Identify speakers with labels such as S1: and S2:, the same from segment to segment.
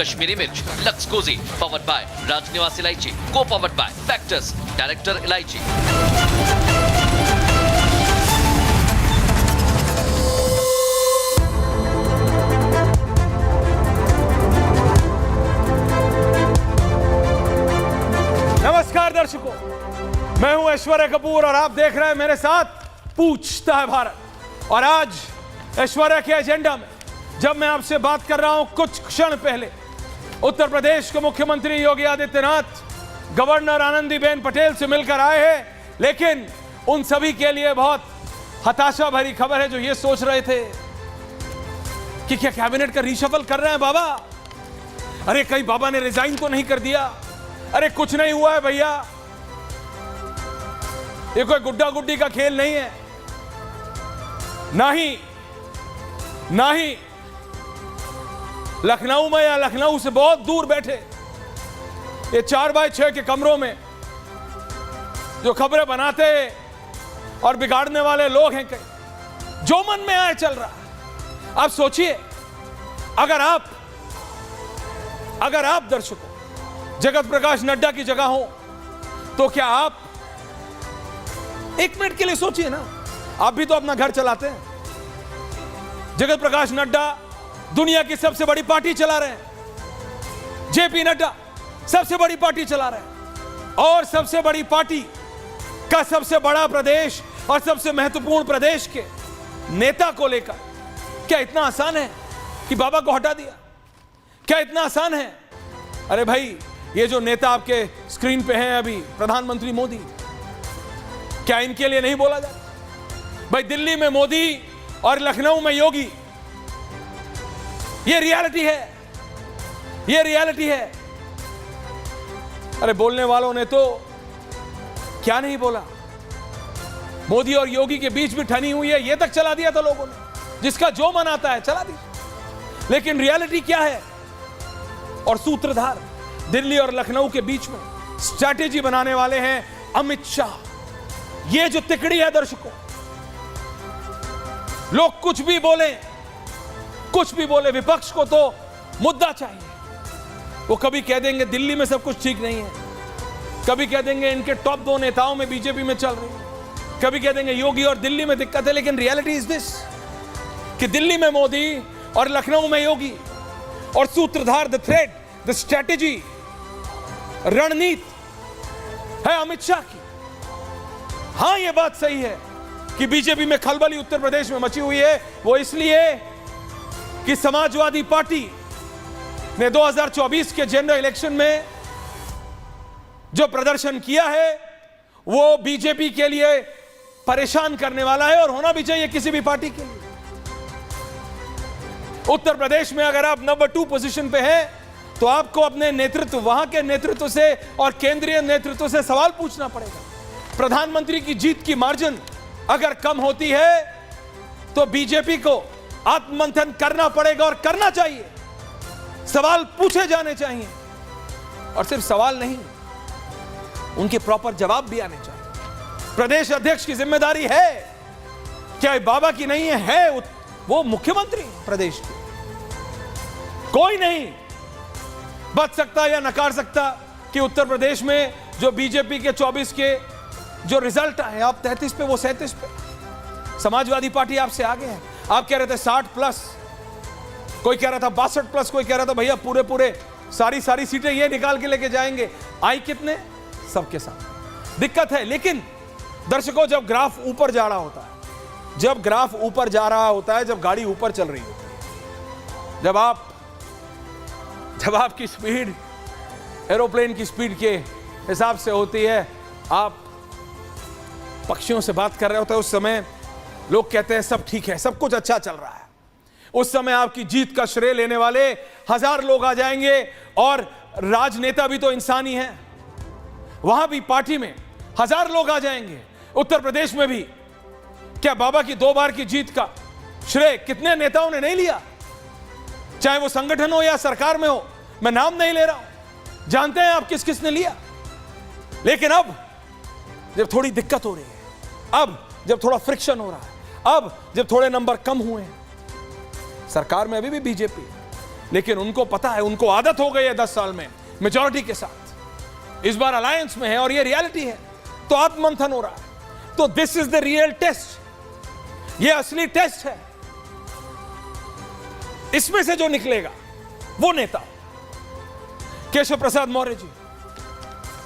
S1: कश्मीरी मिर्च, lux Cozi, powered by राजनिवास इलायची, को पावर्ड बाय फैक्टर्स, डायरेक्टर इलायची।
S2: नमस्कार दर्शकों, मैं हूं ऐश्वर्या कपूर और आप देख रहे हैं मेरे साथ पूछता है भारत। और आज ऐश्वर्या के एजेंडा में जब मैं आपसे बात कर रहा हूं, कुछ क्षण पहले उत्तर प्रदेश के मुख्यमंत्री योगी आदित्यनाथ गवर्नर आनंदीबेन पटेल से मिलकर आए हैं, लेकिन उन सभी के लिए बहुत हताशा भरी खबर है जो ये सोच रहे थे कि क्या कैबिनेट का रीशफल कर रहे हैं बाबा। अरे कहीं बाबा ने रिजाइन तो नहीं कर दिया? अरे कुछ नहीं हुआ है भैया, ये कोई गुड्डा गुड्डी का खेल नहीं है। ना ही लखनऊ में या लखनऊ से बहुत दूर बैठे ये 4x6 के कमरों में जो खबरें बनाते और बिगाड़ने वाले लोग हैं, कहीं जो मन में आए चल रहा है। आप सोचिए, अगर आप दर्शकों जगत प्रकाश नड्डा की जगह हो तो क्या आप एक मिनट के लिए सोचिए ना, आप भी तो अपना घर चलाते हैं। जगत प्रकाश नड्डा दुनिया की सबसे बड़ी पार्टी चला रहे हैं, जेपी नड्डा सबसे बड़ी पार्टी चला रहे हैं, और सबसे बड़ी पार्टी का सबसे बड़ा प्रदेश और सबसे महत्वपूर्ण प्रदेश के नेता को लेकर क्या इतना आसान है कि बाबा को हटा दिया? क्या इतना आसान है? अरे भाई, ये जो नेता आपके स्क्रीन पे हैं अभी, प्रधानमंत्री मोदी, क्या इनके लिए नहीं बोला जाता? भाई दिल्ली में मोदी और लखनऊ में योगी, ये रियलिटी है, ये रियलिटी है। अरे बोलने वालों ने तो क्या नहीं बोला, मोदी और योगी के बीच भी ठनी हुई है, ये तक चला दिया था लोगों ने, जिसका जो मन आता है चला दिया। लेकिन रियलिटी क्या है? और सूत्रधार दिल्ली और लखनऊ के बीच में स्ट्रैटेजी बनाने वाले हैं अमित शाह। ये जो तिकड़ी है दर्शकों, लोग कुछ भी बोले, विपक्ष को तो मुद्दा चाहिए। वो कभी कह देंगे दिल्ली में सब कुछ ठीक नहीं है, कभी कह देंगे इनके टॉप 2 नेताओं में बीजेपी में चल रही है, कभी कह देंगे योगी और दिल्ली में दिक्कत है। लेकिन रियलिटी इज दिस कि दिल्ली में मोदी और लखनऊ में योगी, और सूत्रधार, द थ्रेड, द स्ट्रैटेजी, रणनीति है अमित शाह की। हां, यह बात सही है कि बीजेपी में खलबली उत्तर प्रदेश में मची हुई है, वो इसलिए कि समाजवादी पार्टी ने 2024 के जनरल इलेक्शन में जो प्रदर्शन किया है वो बीजेपी के लिए परेशान करने वाला है, और होना भी चाहिए किसी भी पार्टी के लिए। उत्तर प्रदेश में अगर आप नंबर 2 पोजीशन पे हैं तो आपको अपने नेतृत्व, वहां के नेतृत्व से और केंद्रीय नेतृत्व से सवाल पूछना पड़ेगा। प्रधानमंत्री की जीत की मार्जिन अगर कम होती है तो बीजेपी को आत्ममंथन करना पड़ेगा, और करना चाहिए। सवाल पूछे जाने चाहिए, और सिर्फ सवाल नहीं, उनके प्रॉपर जवाब भी आने चाहिए। प्रदेश अध्यक्ष की जिम्मेदारी है, क्या बाबा की नहीं है? वो मुख्यमंत्री प्रदेश के, कोई नहीं बच सकता या नकार सकता कि उत्तर प्रदेश में जो बीजेपी के 24 के जो रिजल्ट आए, आप 33 पे, वो 37 पे, समाजवादी पार्टी आपसे आगे है। आप कह रहे थे 60+, कोई कह रहा था 62+, कोई कह रहा था भैया पूरे सारी सीटें ये निकाल के लेके जाएंगे। आई कितने? सबके साथ दिक्कत है। लेकिन दर्शकों, जब ग्राफ ऊपर जा रहा होता है, जब गाड़ी ऊपर चल रही होती है, जब आपकी स्पीड एरोप्लेन की स्पीड के हिसाब से होती है, आप पक्षियों से बात कर रहे होते हैं, उस समय लोग कहते हैं सब ठीक है, सब कुछ अच्छा चल रहा है। उस समय आपकी जीत का श्रेय लेने वाले 1000 लोग आ जाएंगे, और राजनेता भी तो इंसान ही हैं, वहां भी पार्टी में 1000 लोग आ जाएंगे। उत्तर प्रदेश में भी क्या बाबा की 2 बार की जीत का श्रेय कितने नेताओं ने नहीं लिया? चाहे वो संगठन हो या सरकार में हो, मैं नाम नहीं ले रहा हूं, जानते हैं आप किस किस ने लिया। लेकिन अब जब थोड़ी दिक्कत हो रही है, अब जब थोड़ा फ्रिक्शन हो रहा है, अब जब थोड़े नंबर कम हुए हैं, सरकार में अभी भी बीजेपी, लेकिन उनको पता है, उनको आदत हो गई है 10 साल में मेजॉरिटी के साथ, इस बार अलायंस में है और ये रियलिटी है, तो आत्ममंथन हो रहा है। तो this is the real taste, ये असली टेस्ट है। इसमें से जो निकलेगा वो नेता। केशव प्रसाद मौर्य जी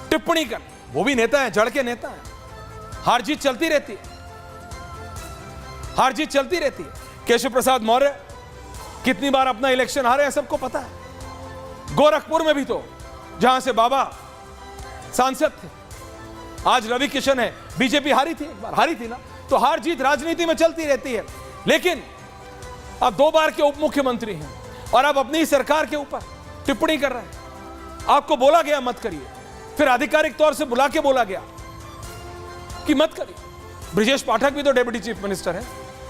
S2: टिप्पणी कर, वो भी नेता है, जड़ के नेता है, हार जीत चलती रहती है, हार जीत चलती रहती है। केशव प्रसाद मौर्य कितनी बार अपना इलेक्शन हारे हैं सबको पता है। गोरखपुर में भी तो, जहां से बाबा सांसद थे, आज रवि किशन है, बीजेपी हारी थी, एक बार हारी थी ना। तो हार जीत राजनीति में चलती रहती है। लेकिन अब 2 बार के उप मुख्यमंत्री हैं और अब अपनी सरकार के ऊपर टिप्पणी कर रहे हैं। आपको बोला गया मत करिए, फिर आधिकारिक तौर से बुला के बोला गया कि मत करिए। ब्रिजेश पाठक भी तो डेप्यूटी चीफ मिनिस्टर है,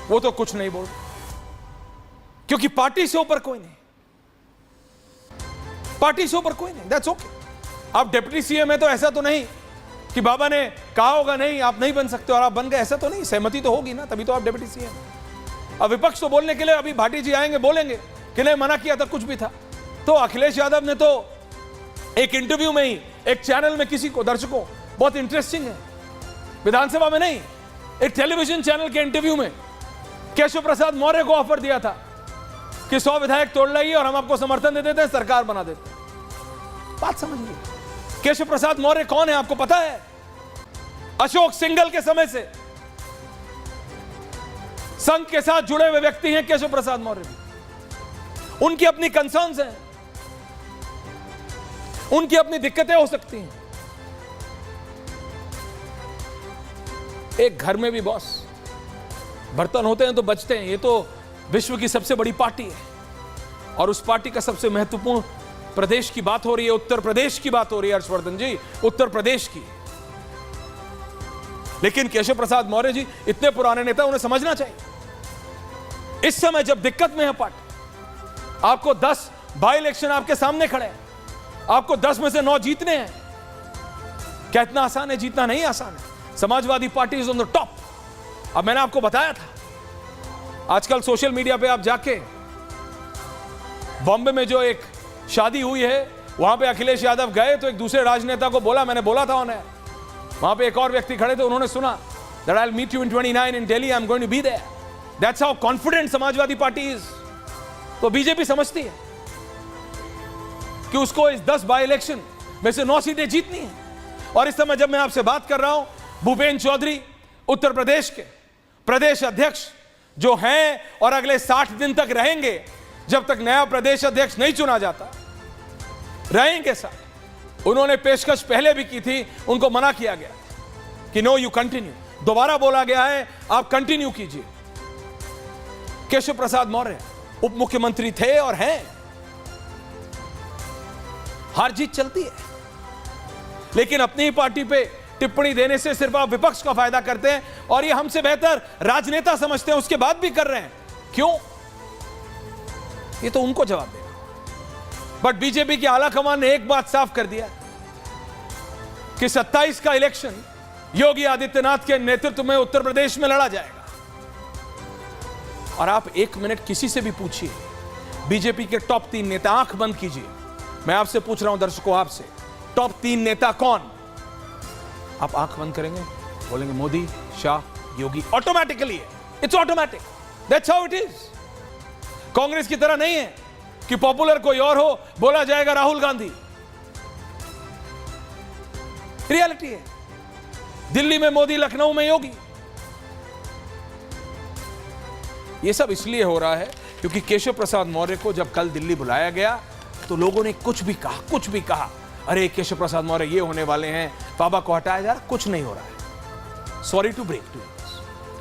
S2: वो तो कुछ नहीं बोल, क्योंकि पार्टी से ऊपर कोई नहीं, पार्टी से ऊपर कोई नहीं। That's okay. आप डिप्टी सीएम है तो ऐसा तो नहीं कि बाबा ने कहा होगा नहीं आप नहीं बन सकते और आप बन गए, ऐसा तो नहीं। सहमति तो होगी ना, तभी तो आप डिप्टी सीएम। अब विपक्ष तो बोलने के लिए अभी भाटी जी आएंगे, बोलेंगे कि नहीं मना किया था, कुछ भी था। तो अखिलेश यादव ने तो एक इंटरव्यू में ही एक चैनल में किसी को, दर्शकों, बहुत इंटरेस्टिंग है, विधानसभा में नहीं, एक टेलीविजन चैनल के इंटरव्यू में केशव प्रसाद मौर्य को ऑफर दिया था कि 100 विधायक तोड़ लाइए और हम आपको समर्थन दे देते हैं, सरकार बना देते हैं। बात समझिए, केशव प्रसाद मौर्य कौन है आपको पता है? अशोक सिंघल के समय से संघ के साथ जुड़े हुए व्यक्ति हैं केशव प्रसाद मौर्य भी। उनकी अपनी कंसर्न्स हैं, उनकी अपनी दिक्कतें हो सकती हैं। एक घर में भी बॉस, बर्तन होते हैं तो बचते हैं। ये तो विश्व की सबसे बड़ी पार्टी है और उस पार्टी का सबसे महत्वपूर्ण प्रदेश की बात हो रही है, उत्तर प्रदेश की बात हो रही है हर्षवर्धन जी, उत्तर प्रदेश की। लेकिन केशव प्रसाद मौर्य जी इतने पुराने नेता, उन्हें समझना चाहिए इस समय जब दिक्कत में है पार्टी। आपको 10 बाई इलेक्शन आपके सामने खड़े हैं, आपको 10 में से 9 जीतने हैं। क्या इतना आसान है? जीतना नहीं आसान है। Samajwadi party is on the top. अब मैंने आपको बताया था, आजकल सोशल मीडिया पे आप जाके, बॉम्बे में जो एक शादी हुई है वहां पे अखिलेश यादव गए तो एक दूसरे राजनेता को बोला, मैंने बोला था उन्हें, वहां पे एक और व्यक्ति खड़े थे, उन्होंने सुना, that I'll meet you in 29 in Delhi, I'm going to be there. That's how confident Samajwadi party is. तो बीजेपी समझती है कि उसको इस 10 बाई इलेक्शन में से 9 सीटें जीतनी है। और इस समय जब मैं आपसे बात कर रहा हूं, भूपेन्द्र चौधरी उत्तर प्रदेश के प्रदेश अध्यक्ष जो हैं और अगले 60 दिन तक रहेंगे, जब तक नया प्रदेश अध्यक्ष नहीं चुना जाता, रहेंगे साथ। उन्होंने पेशकश पहले भी की थी, उनको मना किया गया कि नो यू कंटिन्यू। दोबारा बोला गया है आप कंटिन्यू कीजिए। केशव प्रसाद मौर्य उप मुख्यमंत्री थे और हैं। हार जीत चलती है, लेकिन अपनी ही पार्टी पे टिप्पणी देने से सिर्फ आप विपक्ष का फायदा करते हैं और ये हमसे बेहतर राजनेता समझते हैं, उसके बाद भी कर रहे हैं। क्यों? ये तो उनको जवाब देगा। बट बीजेपी की आला कमान ने एक बात साफ कर दिया कि 27 का इलेक्शन योगी आदित्यनाथ के नेतृत्व में उत्तर प्रदेश में लड़ा जाएगा। और आप 1 मिनट किसी से भी पूछिए, बीजेपी के टॉप 3 नेता, आंख बंद कीजिए, मैं आपसे पूछ रहा हूं दर्शकों, आपसे, टॉप 3 नेता कौन? आप आंख बंद करेंगे, बोलेंगे Modi, Shah, Yogi. Automatically, it's automatic, that's how it is. Congress की तरह नहीं है कि पॉपुलर कोई और हो, बोला जाएगा राहुल गांधी। रियलिटी है, दिल्ली में मोदी, लखनऊ में योगी। यह सब इसलिए हो रहा है क्योंकि केशव प्रसाद मौर्य को जब कल दिल्ली बुलाया गया तो लोगों ने कुछ भी कहा, अरे केशव प्रसाद मौर्य ये होने वाले हैं, बाबा को हटाया जा रहा, कुछ नहीं हो रहा है। Sorry to break to you.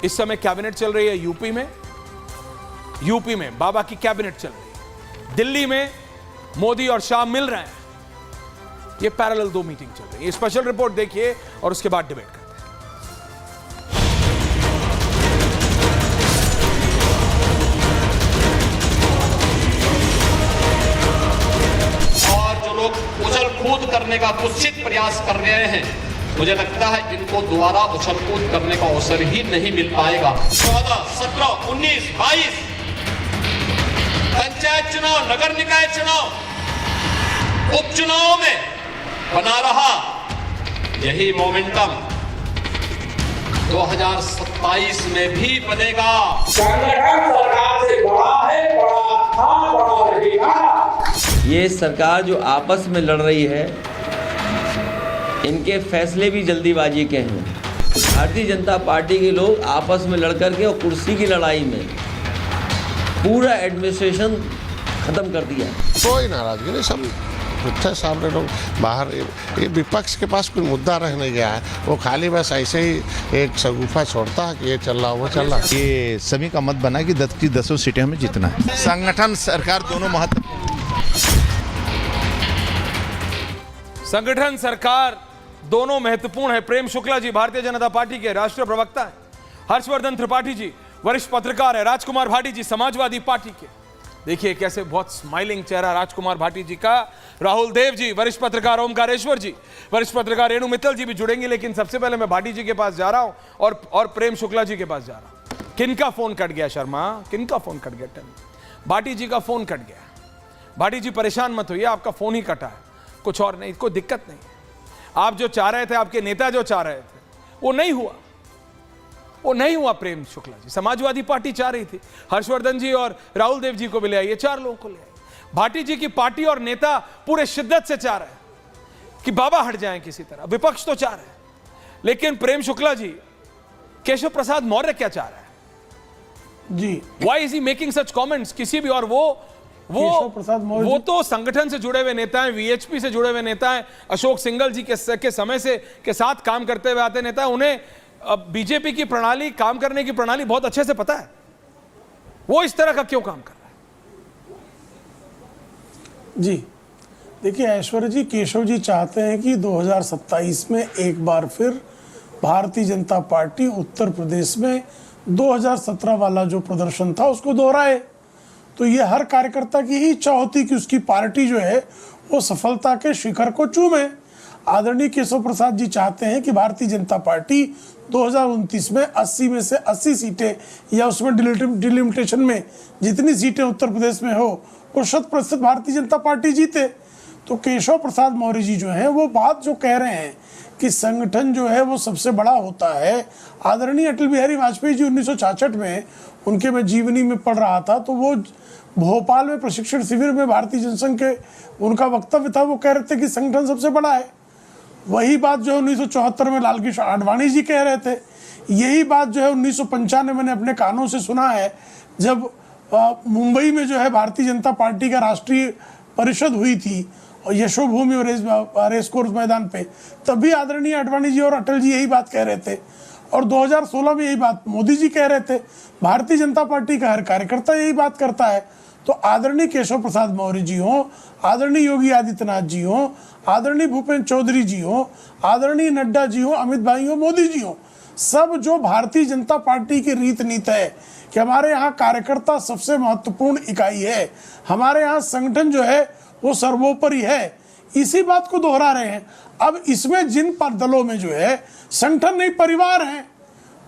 S2: इस समय कैबिनेट चल रही है यूपी में बाबा की कैबिनेट चल रही है, दिल्ली में मोदी और शाह मिल रहे हैं। ये पैरेलल 2 मीटिंग चल रही है। स्पेशल रिपोर्ट देखिए और उसके बाद डिबेट करते हैं।
S3: उछल कूद करने का कुत्सित प्रयास कर रहे हैं, मुझे लगता है इनको दोबारा उछल कूद करने का अवसर ही नहीं मिल पाएगा। 14, 17, 19, 22 पंचायत चुनाव, नगर निकाय चुनाव, उपचुनाव में बना रहा यही मोमेंटम 2027 में भी बनेगा।
S4: संगठन सरकार से बड़ा है, बड़ा था, बड़ा रहेगा।
S5: ये सरकार जो आपस में लड़ रही है, इनके फैसले भी जल्दीबाजी के हैं। भारतीय जनता पार्टी के लोग आपस में लड़ करके और कुर्सी की लड़ाई में पूरा एडमिनिस्ट्रेशन खत्म कर दिया।
S6: कोई नाराजगी नहीं, सब मिठे सामने लोग बाहर। ये विपक्ष के पास कोई मुद्दा रह नहीं गया है, वो खाली बस ऐसे ही एक शगुफा छोड़ता है कि ये चल रहा वो चल रहा।
S7: ये सभी का मत बना कि 10 की 10 सीटें हमें जीतना है। संगठन सरकार दोनों महत्वपूर्ण,
S2: संगठन सरकार दोनों महत्वपूर्ण है। प्रेम शुक्ला जी भारतीय जनता पार्टी के राष्ट्रीय प्रवक्ता हैं, हर्षवर्धन त्रिपाठी जी वरिष्ठ पत्रकार है, राजकुमार भाटी जी समाजवादी पार्टी के। देखिए कैसे बहुत स्माइलिंग चेहरा राजकुमार भाटी जी का। राहुल देव जी वरिष्ठ पत्रकार, ओमकारेश्वर जी वरिष्ठ पत्रकार, रेणु मित्तल जी भी जुड़ेंगे। लेकिन सबसे पहले मैं भाटी जी के पास जा रहा हूं और प्रेम शुक्ला जी के पास जा रहा हूं। किनका फोन कट गया शर्मा? किनका फोन कट गया? भाटी जी का फोन कट गया। भाटी जी परेशान मत होइए, आपका फोन ही कटा है, कुछ और नहीं, कोई दिक्कत नहीं। आप जो चाह रहे थे, आपके नेता जो चाह रहे थे, वो नहीं हुआ, वो नहीं हुआ। प्रेम शुक्ला जी समाजवादी पार्टी चाह रही थी, हर्षवर्धन जी और राहुल देव जी को भी ले आइए, 4 लोगों को ले आइए। भाटी जी की पार्टी और नेता पूरे शिद्दत से चाह रहे हैं कि बाबा हट जाएं किसी तरह, विपक्ष तो चाह रहे हैं। लेकिन प्रेम शुक्ला जी, केशव प्रसाद मौर्य क्या चाह रहे हैं
S8: जी?
S2: Why is he making such comments? किसी भी, और वो तो संगठन से जुड़े हुए नेता हैं, वीएचपी से जुड़े हुए नेता हैं, अशोक सिंघल जी के समय से के साथ काम करते हुए आते नेता, उन्हें बीजेपी की प्रणाली, काम करने की प्रणाली बहुत अच्छे से पता है। वो इस तरह का क्यों काम कर रहा है?
S8: जी देखिए ऐश्वर्य जी, केशव जी चाहते हैं कि 2027 में एक बार फिर भारतीय जनता पार्टी उत्तर प्रदेश में 2017 वाला जो प्रदर्शन था उसको दोहराए। तो ये हर कार्यकर्ता की ही इच्छा होती कि उसकी पार्टी जो है वो सफलता के शिखर को चूमे। आदरणीय केशव प्रसाद जी चाहते हैं कि भारतीय जनता पार्टी 2029 में 80 में से 80 सीटें या उसमें डिलिमिटेशन में जितनी सीटें उत्तर प्रदेश में हो वो 100% भारतीय जनता पार्टी जीते। तो केशव प्रसाद मौर्य जी जो हैं वो बात जो कह रहे हैं कि संगठन जो है वो सबसे बड़ा होता है। आदरणीय अटल बिहारी वाजपेयी जी 1966 में उनके मैं जीवनी में पढ़ रहा था, तो वो भोपाल में प्रशिक्षण शिविर में भारतीय जनसंघ के उनका वक्तव्य था, वो कह रहे थे कि संगठन सबसे बड़ा है। वही बात जो है 1974 में लाल कृष्ण आडवाणी जी कह रहे थे। यही बात जो है 1995 मैंने अपने कानों से सुना है, जब मुंबई में जो है भारतीय जनता पार्टी का राष्ट्रीय परिषद हुई थी और यशोभूमि और रेस कोर्स मैदान पे, तब भी आदरणीय आडवाणी जी और अटल जी यही बात कह रहे थे। और 2016 में यही बात मोदी जी कह रहे थे। भारतीय जनता पार्टी का हर कार्यकर्ता यही बात करता है। तो आदरणीय केशव प्रसाद मौर्य जी हों, आदरणीय योगी आदित्यनाथ जी हों, आदरणीय भूपेंद्र चौधरी जी हों, आदरणीय नड्डा जी हों, अमित भाई हों, मोदी जी हों, सब जो भारतीय जनता पार्टी की रीत नीति है कि हमारे यहाँ कार्यकर्ता सबसे महत्वपूर्ण इकाई है, हमारे यहाँ संगठन जो है वो सर्वोपरि है, इसी बात को दोहरा रहे हैं। अब इसमें जिन दलों में जो है संगठन नहीं परिवार है,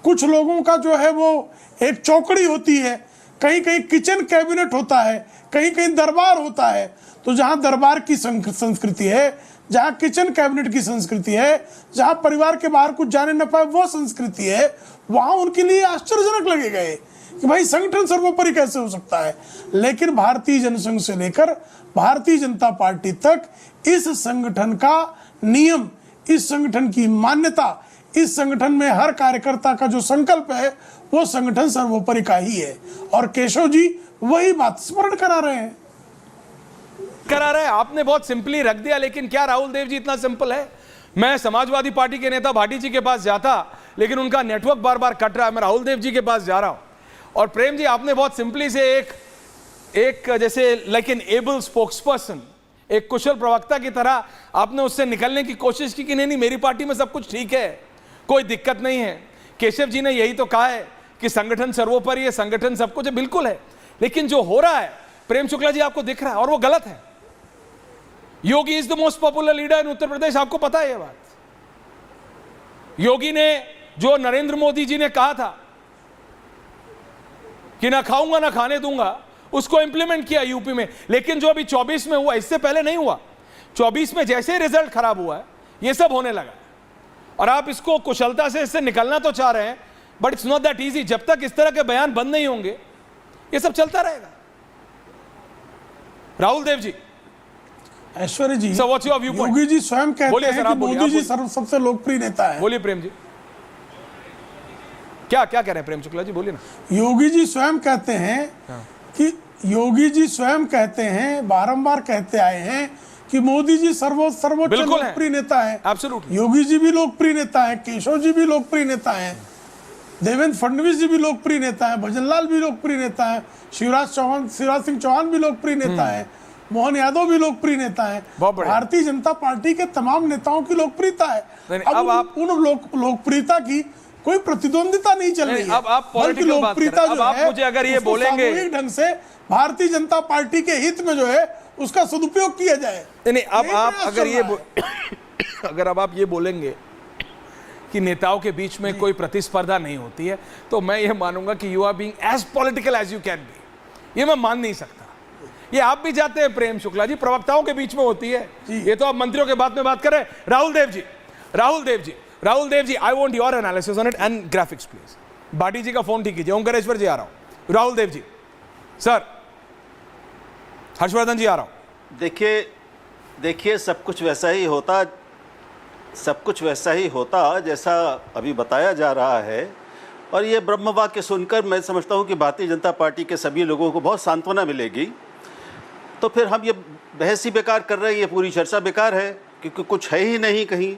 S8: कुछ लोगों का जो है वो एक चौकड़ी होती है, कहीं कहीं किचन कैबिनेट होता है, कहीं कहीं दरबार होता है। तो जहां दरबार की संस्कृति है, जहां किचन कैबिनेट की संस्कृति है, जहां परिवार के बाहर कुछ जाने न पाए वो संस्कृति है, वहां उनके लिए आश्चर्यजनक लगेगा कि भाई संगठन सर्वोपरि कैसे हो सकता है। लेकिन भारतीय जनसंघ से लेकर भारतीय जनता पार्टी तक इस संगठन का नियम, इस संगठन की मान्यता, इस संगठन में हर कार्यकर्ता का जो संकल्प है वो संगठन सर्वोपरि का ही है। और केशव जी वही बात स्मरण करा रहे हैं।
S2: आपने बहुत सिंपली रख दिया, लेकिन क्या राहुल देव जी इतना सिंपल है? मैं समाजवादी पार्टी के नेता भाटी जी के पास जाता, लेकिन उनका नेटवर्क बार बार कट रहा है, मैं राहुल देव जी के पास जा रहा हूं। और प्रेम जी, आपने बहुत सिंपली से एक जैसे लाइक एन एबल स्पोक्सपर्सन, एक कुशल प्रवक्ता की तरह आपने उससे निकलने की कोशिश की कि नहीं मेरी पार्टी में सब कुछ ठीक है, कोई दिक्कत नहीं है। केशव जी ने यही तो कहा है कि संगठन सर्वोपरि है, संगठन सब कुछ है, बिल्कुल है। लेकिन जो हो रहा है प्रेम शुक्ला जी आपको दिख रहा है और वो गलत है। Yogi is the most popular leader in Uttar Pradesh, आपको पता है ये बात। योगी ने जो नरेंद्र मोदी जी ने कहा था कि ना खाऊंगा ना खाने दूंगा, उसको इंप्लीमेंट किया यूपी में। लेकिन जो अभी 24 में हुआ, इससे पहले नहीं हुआ। 24 में जैसे रिजल्ट खराब हुआ है, ये सब होने लगा है। और आप इसको कुशलता से इससे निकलना तो चाह रहे हैं, but it's not that easy. जब तक इस तरह के बयान बंद नहीं होंगे, ये सब चलता रहेगा। राहुल देव जी,
S8: ऐश्वर्य जी,
S2: Sir, what's your viewpoint?
S8: Yogi ji स्वयं कहते
S2: बोलिए
S8: हैं
S2: सर,
S8: कि
S2: आप बोलिए,
S8: मोदी जी
S2: आप बोलिए।
S8: सबसे लोकप्रिय नेता है।
S2: बोलिए प्रेम जी, क्या क्या कह रहे हैं प्रेम शुक्ला जी, बोलिए ना।
S8: योगी जी स्वयं कहते हैं कि योगी जी स्वयं कहते हैं, बारंबार कहते आए हैं कि मोदी जी सर्वोच्च
S2: बिल्कुल है।
S8: लोकप्रिय नेता है।
S2: Absolutely।
S8: योगी जी भी लोकप्रिय नेता है, केशव जी भी लोकप्रिय नेता है, देवेंद्र फडणवीस जी भी लोकप्रिय नेता है, भजनलाल भी लोकप्रिय नेता है, शिवराज सिंह चौहान भी लोकप्रिय नेता है, मोहन यादव भी लोकप्रिय नेता है।
S2: बहुत बढ़िया।
S8: भारतीय जनता पार्टी के तमाम नेताओं की लोकप्रियता है।
S2: नहीं,
S8: अब
S2: आप
S8: उन लोकप्रियता की कोई प्रतिद्वंदिता नहीं चल रही है।
S2: अब आप
S8: बल्कि
S2: पॉलिटिकल बात कर रहे
S8: लोकप्रियता
S2: हैं। अब
S8: जो
S2: आप
S8: है,
S2: मुझे अगर ये
S8: उसको
S2: बोलेंगे,
S8: सामूहिक ढंग से भारतीय जनता पार्टी के हित में जो है उसका सदुपयोग किया जाए।
S2: नहीं, अब
S8: यही
S2: आप
S8: प्रयास
S2: अगर
S8: चल
S2: ये
S8: रहा है।
S2: अगर अब आप ये बोलेंगे कि नेताओं के बीच में कोई प्रतिस्पर्धा नहीं होती है, तो मैं ये मानूंगा कि you are being as political as you can be. ये मैं मान नहीं सकता। ये आप भी जाते हैं प्रेम शुक्ला जी, प्रवक्ताओं के बीच में होती है। ये तो आप मंत्रियों के बात में बात कर रहे हैं। Rahul Dev ji, I want your analysis on it and graphics please. Bhati ji का फोन ठीक कीजिए। ओंकारेश्वर जी आ रहा हूं। राहुल देव जी, सर। हर्षवर्धन जी आ रहा हूं।
S9: देखिए सब कुछ वैसा ही होता जैसा अभी बताया जा रहा है। और ये ब्रह्म वाक्य सुनकर मैं समझता हूँ कि भारतीय जनता पार्टी के सभी लोगों को बहुत सांत्वना मिलेगी। तो फिर हम ये बहस ही बेकार कर रहे हैं, ये पूरी चर्चा बेकार है, क्योंकि कुछ है ही नहीं कहीं।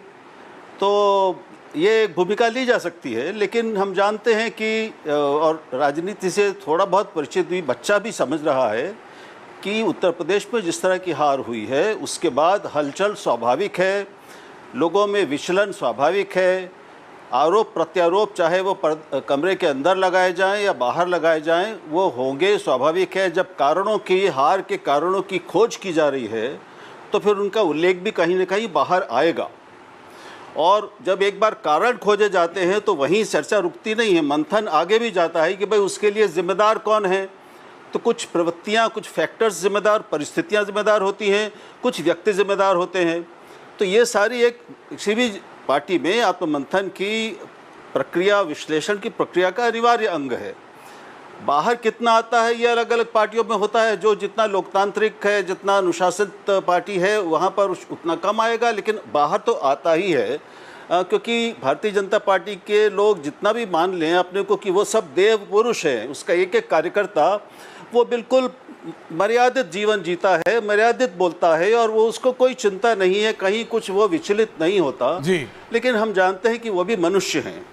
S9: तो ये एक भूमिका ली जा सकती है, लेकिन हम जानते हैं कि और राजनीति से थोड़ा बहुत परिचित हुई बच्चा भी समझ रहा है कि उत्तर प्रदेश में जिस तरह की हार हुई है, उसके बाद हलचल स्वाभाविक है, लोगों में विचलन स्वाभाविक है, आरोप प्रत्यारोप चाहे वो कमरे के अंदर लगाए जाएं या बाहर लगाए जाएं, वो होंगे, स्वाभाविक है। जब हार के कारणों की खोज की जा रही है, तो फिर उनका उल्लेख भी कहीं न कहीं बाहर आएगा। और जब एक बार कारण खोजे जाते हैं तो वहीं चर्चा रुकती नहीं है, मंथन आगे भी जाता है कि भाई उसके लिए जिम्मेदार कौन है। तो कुछ प्रवृत्तियाँ, कुछ फैक्टर्स जिम्मेदार, परिस्थितियाँ जिम्मेदार होती हैं, कुछ व्यक्ति जिम्मेदार होते हैं। तो ये सारी एक किसी भी पार्टी में आत्ममंथन की प्रक्रिया, विश्लेषण की प्रक्रिया का अनिवार्य अंग है। बाहर कितना आता है ये अलग अलग पार्टियों में होता है। जो जितना लोकतांत्रिक है, जितना अनुशासित पार्टी है, वहाँ पर उतना कम आएगा, लेकिन बाहर तो आता ही है। क्योंकि भारतीय जनता पार्टी के लोग जितना भी मान लें अपने को कि वो सब देव पुरुष हैं, उसका एक एक कार्यकर्ता वो बिल्कुल मर्यादित जीवन जीता है, मर्यादित बोलता है, और वो उसको कोई चिंता नहीं है, कहीं कुछ वो विचलित नहीं होता जी। लेकिन हम जानते हैं कि वो भी मनुष्य हैं।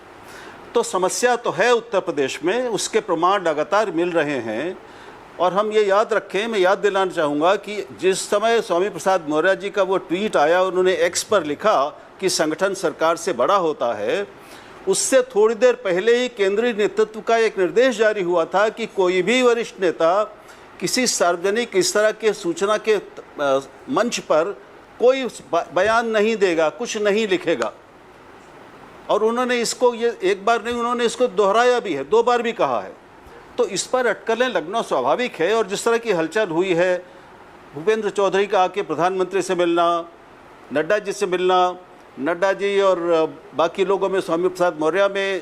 S9: तो समस्या तो है उत्तर प्रदेश में, उसके प्रमाण लगातार मिल रहे हैं। और हम ये याद रखें, मैं याद दिलाना चाहूँगा कि जिस समय स्वामी प्रसाद मौर्य जी का वो ट्वीट आया, उन्होंने एक्स पर लिखा कि संगठन सरकार से बड़ा होता है, उससे थोड़ी देर पहले ही केंद्रीय नेतृत्व का एक निर्देश जारी हुआ था कि कोई भी वरिष्ठ नेता किसी सार्वजनिक इस तरह के सूचना के मंच पर कोई बयान नहीं देगा, कुछ नहीं लिखेगा। और उन्होंने इसको ये एक बार नहीं, उन्होंने इसको दोहराया भी है, 2 बार भी कहा है। तो इस पर अटकलें लगना स्वाभाविक है। और जिस तरह की हलचल हुई है, भूपेंद्र चौधरी का आके प्रधानमंत्री से मिलना, नड्डा जी से मिलना, नड्डा जी और बाकी लोगों में स्वामी प्रसाद मौर्य में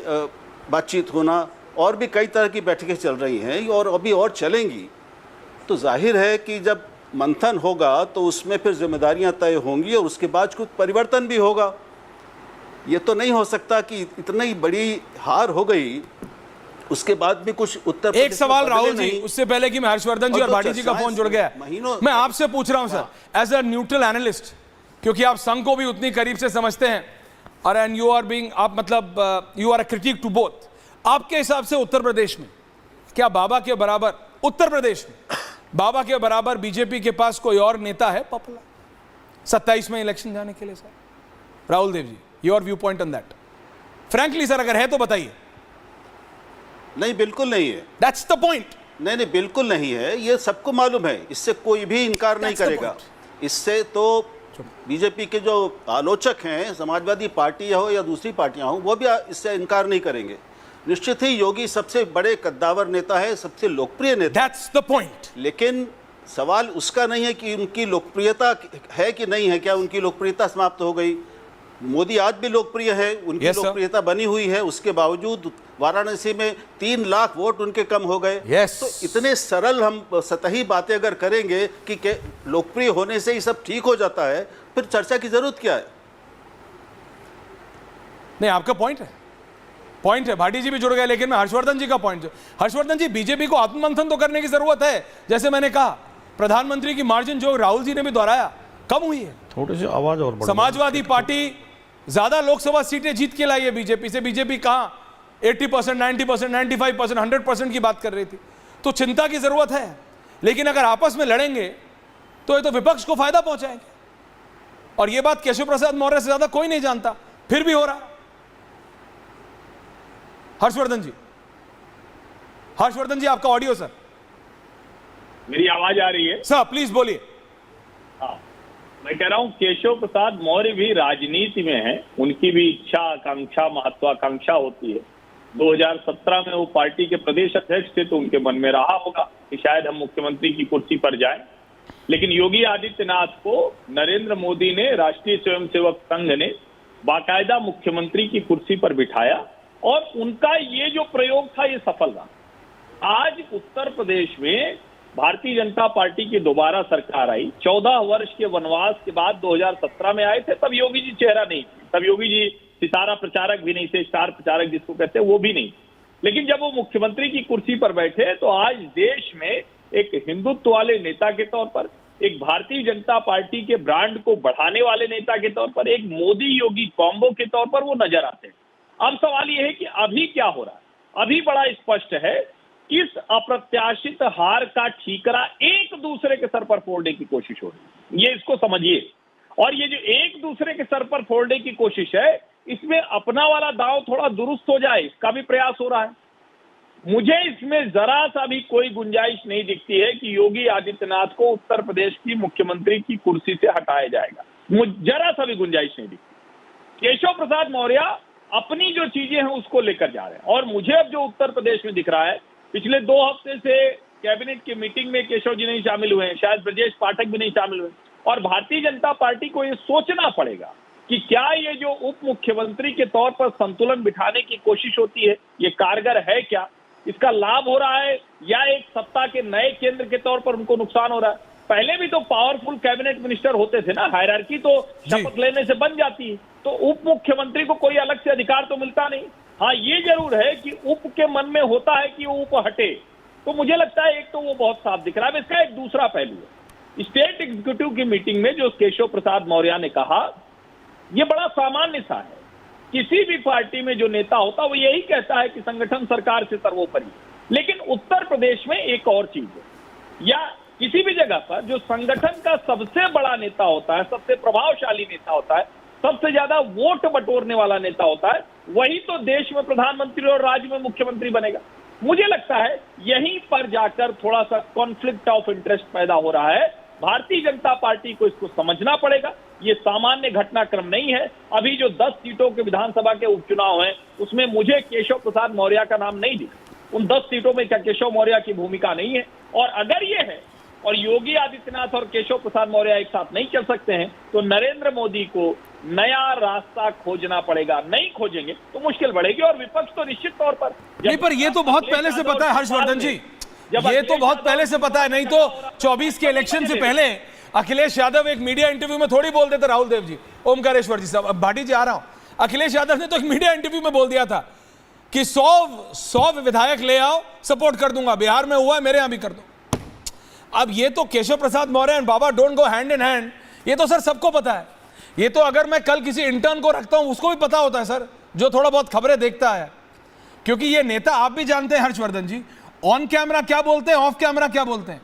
S9: बातचीत होना, और भी कई तरह की बैठकें चल रही हैं और अभी और चलेंगी। तो जाहिर है कि जब मंथन होगा तो उसमें फिर जिम्मेदारियां तय होंगी और उसके बाद कुछ परिवर्तन भी होगा। ये तो नहीं हो सकता कि इतनी बड़ी हार हो गई उसके बाद भी कुछ उत्तर प्रदेश।
S2: एक सवाल राहुल जी, उससे पहले कि मैं हर्षवर्धन जी और भाटी जी का फोन जुड़ गया, मैं आपसे पूछ रहा हूं sir, as a neutral analyst, क्योंकि आप संघ को भी उतनी करीब से समझते हैं और एंड यू आर बीइंग, आप मतलब you are a critic to both. आपके हिसाब से उत्तर प्रदेश में क्या बाबा के बराबर, उत्तर प्रदेश में बाबा के बराबर बीजेपी के पास कोई और नेता है पॉपुलर 27 में इलेक्शन जाने के लिए? Sir Rahul Dev ji, your view point on that frankly sir, अगर है तो बताइए।
S9: नहीं, बिल्कुल नहीं है।
S2: That's the point.
S9: नहीं, बिल्कुल नहीं है, ये सबको मालूम है, इससे कोई भी इनकार नहीं करेगा। इससे तो बीजेपी के जो आलोचक हैं, समाजवादी पार्टी हो या दूसरी पार्टियां हो, वो भी इससे इनकार नहीं करेंगे। निश्चित ही योगी सबसे बड़े कद्दावर नेता है, सबसे लोकप्रिय नेता।
S2: That's the point.
S9: लेकिन सवाल उसका नहीं है कि उनकी लोकप्रियता है कि नहीं है, क्या उनकी लोकप्रियता समाप्त हो गई? मोदी आज भी लोकप्रिय है, उनकी
S2: Yes, sir.
S9: लोकप्रियता बनी हुई है, उसके बावजूद वाराणसी में 3 लाख वोट उनके कम हो गए।
S2: Yes.
S9: तो इतने सरल हम सतही बातें अगर करेंगे कि लोकप्रिय होने से ही सब ठीक हो जाता है, फिर चर्चा की जरूरत क्या है?
S2: नहीं, आपका पॉइंट है, भाटी जी भी जुड़ गए, लेकिन मैं हर्षवर्धन जी का पॉइंट, हर्षवर्धन जी, बीजेपी को आत्ममंथन तो करने की जरूरत है। जैसे मैंने कहा, प्रधानमंत्री की मार्जिन जो राहुल जी ने भी दोहराया कम हुई है,
S6: थोड़ी सी आवाज और बढ़ा।
S2: समाजवादी पार्टी ज्यादा लोकसभा सीटें जीत के लाई है बीजेपी से। बीजेपी कहां 80%, 90%, 95%, 100% की बात कर रही थी, तो चिंता की जरूरत है। लेकिन अगर आपस में लड़ेंगे तो ये तो विपक्ष को फायदा पहुंचाएंगे, और ये बात केशव प्रसाद मौर्य से ज्यादा कोई नहीं जानता, फिर भी हो रहा। हर्षवर्धन जी आपका ऑडियो सर।
S10: मेरी आवाज आ रही है
S2: सर? प्लीज बोलिए।
S10: हाँ, मैं कह रहा हूँ केशव प्रसाद मौर्य भी राजनीति में है, उनकी भी इच्छा आकांक्षा महत्वाकांक्षा होती है। 2017 में वो पार्टी के प्रदेश अध्यक्ष थे, तो उनके मन में रहा होगा कि शायद हम मुख्यमंत्री की कुर्सी पर जाएं। लेकिन योगी आदित्यनाथ को नरेंद्र मोदी ने, राष्ट्रीय स्वयंसेवक संघ ने बाकायदा मुख्यमंत्री की कुर्सी पर बिठाया, और उनका ये जो प्रयोग था ये सफल रहा। आज उत्तर प्रदेश में भारतीय जनता पार्टी की दोबारा सरकार आई। 14 वर्ष के वनवास के बाद 2017 में आए थे, तब योगी जी चेहरा नहीं थे, तब योगी जी सितारा प्रचारक भी नहीं थे, स्टार प्रचारक जिसको कहते हैं वो भी नहीं। लेकिन जब वो मुख्यमंत्री की कुर्सी पर बैठे तो आज देश में एक हिंदुत्व वाले नेता के तौर पर, एक भारतीय जनता पार्टी के ब्रांड को बढ़ाने वाले नेता के तौर पर, एक मोदी योगी कॉम्बो के तौर पर वो नजर आते हैं। अब सवाल यह है कि अभी क्या हो रहा है? अभी बड़ा स्पष्ट है, इस अप्रत्याशित हार का ठीकरा एक दूसरे के सर पर फोड़ने की कोशिश हो रही है, ये इसको समझिए। और ये जो एक दूसरे के सर पर फोड़ने की कोशिश है, इसमें अपना वाला दांव थोड़ा दुरुस्त हो जाए, इसका भी प्रयास हो रहा है। मुझे इसमें जरा सा भी कोई गुंजाइश नहीं दिखती है कि योगी आदित्यनाथ को उत्तर प्रदेश की मुख्यमंत्री की कुर्सी से हटाया जाएगा, मुझे जरा सा भी गुंजाइश नहीं दिखती। केशव प्रसाद मौर्य अपनी जो चीजें हैं उसको लेकर जा रहे हैं, और मुझे अब जो उत्तर प्रदेश में दिख रहा है, पिछले 2 हफ्ते से कैबिनेट की मीटिंग में केशव जी नहीं शामिल हुए हैं, शायद ब्रजेश पाठक भी नहीं शामिल हुए, और भारतीय जनता पार्टी को ये सोचना पड़ेगा कि क्या ये जो उप मुख्यमंत्री के तौर पर संतुलन बिठाने की कोशिश होती है, ये कारगर है क्या? इसका लाभ हो रहा है या एक सत्ता के नए केंद्र के तौर पर उनको नुकसान हो रहा है? पहले भी तो पावरफुल कैबिनेट मिनिस्टर होते थे ना, हायरार्की तो शपथ लेने से बन जाती है, तो उप मुख्यमंत्री को कोई अलग से अधिकार तो मिलता नहीं। हाँ, ये जरूर है कि उप के मन में होता है कि वो उप हटे, तो मुझे लगता है एक तो वो बहुत साफ दिख रहा है। इसका एक दूसरा पहलू है, स्टेट एग्जीक्यूटिव की मीटिंग में जो केशव प्रसाद मौर्य ने कहा, ये बड़ा सामान्य सा है। किसी भी पार्टी में जो नेता होता वो यही कहता है कि संगठन सरकार से सर्वोपरि। लेकिन उत्तर प्रदेश में एक और चीज है, या किसी भी जगह पर जो संगठन का सबसे बड़ा नेता होता है, सबसे प्रभावशाली नेता होता है, सबसे ज्यादा वोट बटोरने वाला नेता होता है, वही तो देश में प्रधानमंत्री और राज्य में मुख्यमंत्री बनेगा। मुझे लगता है यहीं पर जाकर थोड़ा सा कॉन्फ्लिक्ट ऑफ इंटरेस्ट पैदा हो रहा है। भारतीय जनता पार्टी को इसको समझना पड़ेगा, ये सामान्य घटनाक्रम नहीं है। अभी जो 10 सीटों के विधानसभा के उपचुनाव हैं, उसमें मुझे केशव प्रसाद मौर्य का नाम नहीं दिखा। उन 10 सीटों में क्या केशव मौर्य की भूमिका नहीं है? और अगर ये है और योगी आदित्यनाथ और केशव प्रसाद मौर्य एक साथ नहीं चल सकते हैं, तो नरेंद्र मोदी को नया रास्ता खोजना पड़ेगा। नहीं खोजेंगे तो मुश्किल बढ़ेगी, और विपक्ष तो निश्चित तौर पर
S2: नहीं, पर ये तो बहुत पहले से पता है हर्षवर्धन जी, ये तो बहुत पहले से पता है। नहीं तो 24 के इलेक्शन से पहले अखिलेश यादव एक मीडिया इंटरव्यू में थोड़ी बोल देते, राहुल देव जी, ओमकारेश्वर जी साहब, भाटी जी आ रहा हूं, अखिलेश यादव ने तो एक मीडिया इंटरव्यू में बोल दिया था कि 100 विधायक ले आओ, सपोर्ट कर दूंगा, बिहार में हुआ है, मेरे यहां भी कर दो। अब ये तो Keshav Prasad Maurya and Baba don't go hand in hand, ये तो सर सबको पता है। ये तो अगर मैं कल किसी इंटर्न को रखता हूं उसको भी पता होता है सर, जो थोड़ा बहुत खबरें देखता है, क्योंकि ये नेता आप भी जानते हैं हर्षवर्धन जी, ऑन कैमरा क्या बोलते हैं, ऑफ कैमरा क्या बोलते हैं।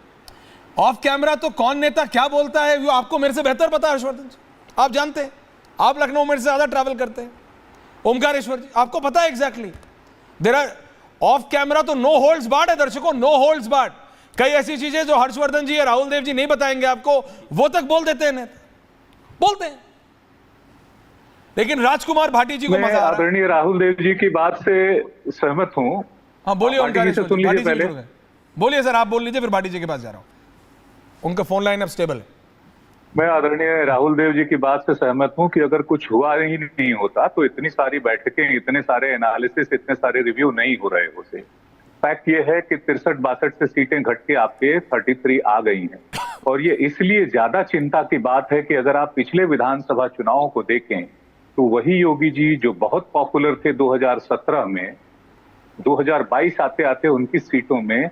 S2: ऑफ कैमरा तो कौन नेता क्या बोलता है वो आपको मेरे से बेहतर पता है हर्षवर्धन जी, आप जानते हैं, आप लखनऊ मेरे से ज्यादा ट्रैवल करते हैं। ओमकारेश्वर जी, आपको पता है exactly there are off camera तो नो होल्ड्स बार्ड है दर्शकों, नो होल्ड्स बार्ड। कई ऐसी चीजें जो हर्षवर्धन जी या राहुल देव जी नहीं बताएंगे आपको, वो तक बोल देते हैं नेता, बोलते हैं। लेकिन राजकुमार भाटी जी को
S11: मैं
S2: मजा आ रहा है।
S11: आदरणीय राहुल देव जी की बात से सहमत हूँ।
S2: हाँ बोलिए,
S11: भाटी जी से सुन लीजिए पहले।
S2: बोलिए सर, आप बोल लीजिए, फिर भाटी जी के पास जा रहा हूँ। उनका फोन लाइन अब स्टेबल है।
S11: मैं आदरणीय राहुल देव जी की बात से सहमत हूं कि अगर कुछ हुआ ही नहीं होता तो इतनी सारी बैठकें, इतने सारे एनालिसिस, इतने सारे रिव्यू नहीं हो रहे होते। फैक्ट ये है कि 63-62 से सीटें घट के आपके 33 आ गई हैं, और ये इसलिए ज्यादा चिंता की बात है कि अगर आप पिछले विधानसभा चुनावों को देखें तो वही योगी जी जो बहुत पॉपुलर थे 2017 में, 2022 आते आते उनकी सीटों में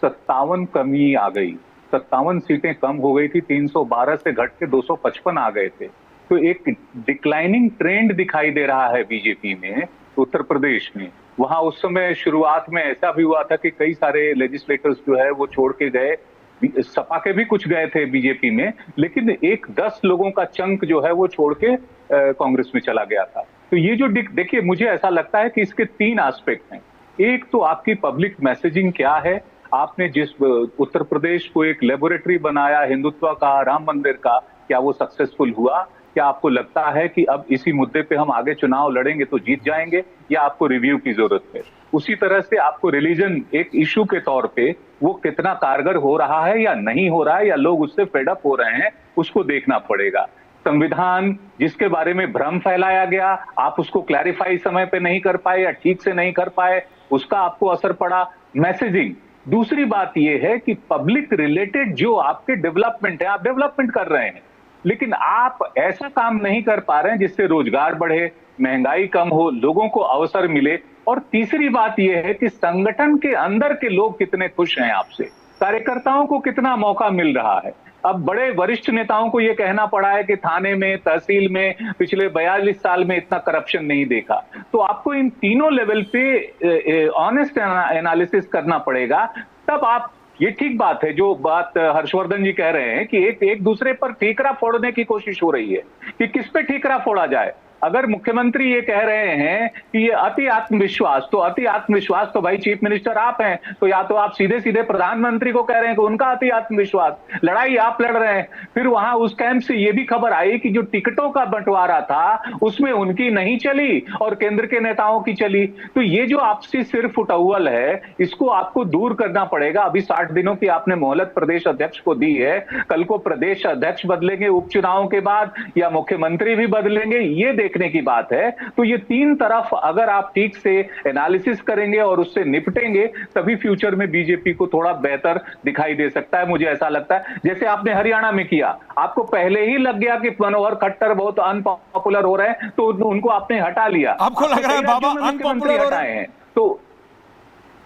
S11: 57 कमी आ गई। 57 सीटें कम हो गई थी, 312 से घट के 255 आ गए थे। तो एक डिक्लाइनिंग ट्रेंड दिखाई दे रहा है बीजेपी में, उत्तर प्रदेश में। वहां उस समय शुरुआत में ऐसा भी हुआ था कि कई सारे लेजिस्लेटर्स जो है वो छोड़ के गए, सपा के भी कुछ गए थे बीजेपी में, लेकिन एक 10 लोगों का चंक जो है वो छोड़ के कांग्रेस में चला गया था। तो ये जो देखिए, मुझे ऐसा लगता है कि इसके 3 एस्पेक्ट हैं। एक तो आपकी पब्लिक मैसेजिंग क्या है, आपने जिस उत्तर प्रदेश को एक लेबोरेटरी बनाया हिंदुत्व का, राम मंदिर का, क्या वो सक्सेसफुल हुआ? क्या आपको लगता है कि अब इसी मुद्दे पे हम आगे चुनाव लड़ेंगे तो जीत जाएंगे, या आपको रिव्यू की जरूरत है? उसी तरह से आपको रिलीजन एक इशू के तौर पे वो कितना कारगर हो रहा है या नहीं हो रहा है, या लोग उससे फेडअप हो रहे हैं, उसको देखना पड़ेगा। संविधान जिसके बारे में भ्रम फैलाया गया, आप उसको क्लैरिफाई समय पे नहीं कर पाए या ठीक से नहीं कर पाए, उसका आपको असर पड़ा। मैसेजिंग। दूसरी बात यह है कि पब्लिक रिलेटेड जो आपके डेवलपमेंट है, आप डेवलपमेंट कर रहे हैं, लेकिन आप ऐसा काम नहीं कर पा रहे हैं जिससे रोजगार बढ़े, महंगाई कम हो, लोगों को अवसर मिले। और तीसरी बात यह है कि संगठन के अंदर के लोग कितने खुश हैं आपसे, कार्यकर्ताओं को कितना मौका मिल रहा है। अब बड़े वरिष्ठ नेताओं को यह कहना पड़ा है कि थाने में, तहसील में पिछले 42 साल में इतना करप्शन नहीं देखा। तो आपको इन तीनों लेवल पे ऑनेस्ट एनालिसिस करना पड़ेगा, तब आप, ये ठीक बात है जो बात हर्षवर्धन जी कह रहे हैं कि एक दूसरे पर ठीकरा फोड़ने की कोशिश हो रही है कि किस पे ठीकरा फोड़ा जाए। अगर मुख्यमंत्री ये कह रहे हैं कि ये अति आत्मविश्वास, तो अति आत्मविश्वास तो भाई चीफ मिनिस्टर आप हैं, तो या तो आप सीधे सीधे प्रधानमंत्री को कह रहे हैं कि उनका अति आत्मविश्वास, लड़ाई आप लड़ रहे हैं। फिर वहां उस कैंप से ये भी खबर आई कि जो टिकटों का बंटवारा था उसमें उनकी नहीं चली और केंद्र के नेताओं की चली। तो ये जो आपसी सिर फुटौल है, इसको आपको दूर करना पड़ेगा। अभी 60 दिनों की आपने मोहलत प्रदेश अध्यक्ष को दी है, कल को प्रदेश अध्यक्ष बदलेंगे उपचुनाव के बाद, या मुख्यमंत्री भी बदलेंगे, ये देखने की बात है। तो ये 3 तरफ अगर आप ठीक से एनालिसिस करेंगे और उससे निपटेंगे, तभी फ्यूचर में बीजेपी को थोड़ा बेहतर दिखाई दे सकता है। मुझे ऐसा लगता है जैसे आपने हरियाणा में किया, आपको पहले ही लग गया कि मनोहर खट्टर बहुत अनपॉपुलर हो रहे हैं, तो उनको आपने हटा लिया।
S2: आपको लग रहा है बाबा अनपॉपुलर हो रहे हैं? तो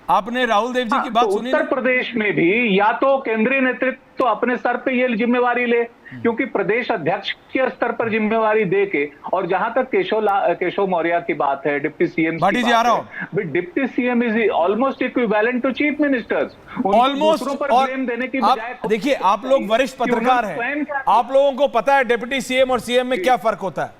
S2: आपने राहुल देव जी की बात सुनी।
S11: उत्तर प्रदेश में भी या तो केंद्रीय नेतृत्व तो अपने सर पे ये जिम्मेवारी ले, क्योंकि प्रदेश अध्यक्ष के स्तर पर जिम्मेवारी दे के, और जहां तक केशव मौर्य की बात है, डिप्टी सीएम
S2: भाटी जी आ रहा हूं।
S11: Deputy CM is almost equivalent to chief ministers.
S2: Almost.
S11: पर ब्लेम देने की बजाय
S2: देखिए, आप लोग वरिष्ठ पत्रकार हैं, आप लोगों को पता है डिप्टी सीएम और सीएम में क्या फर्क होता है।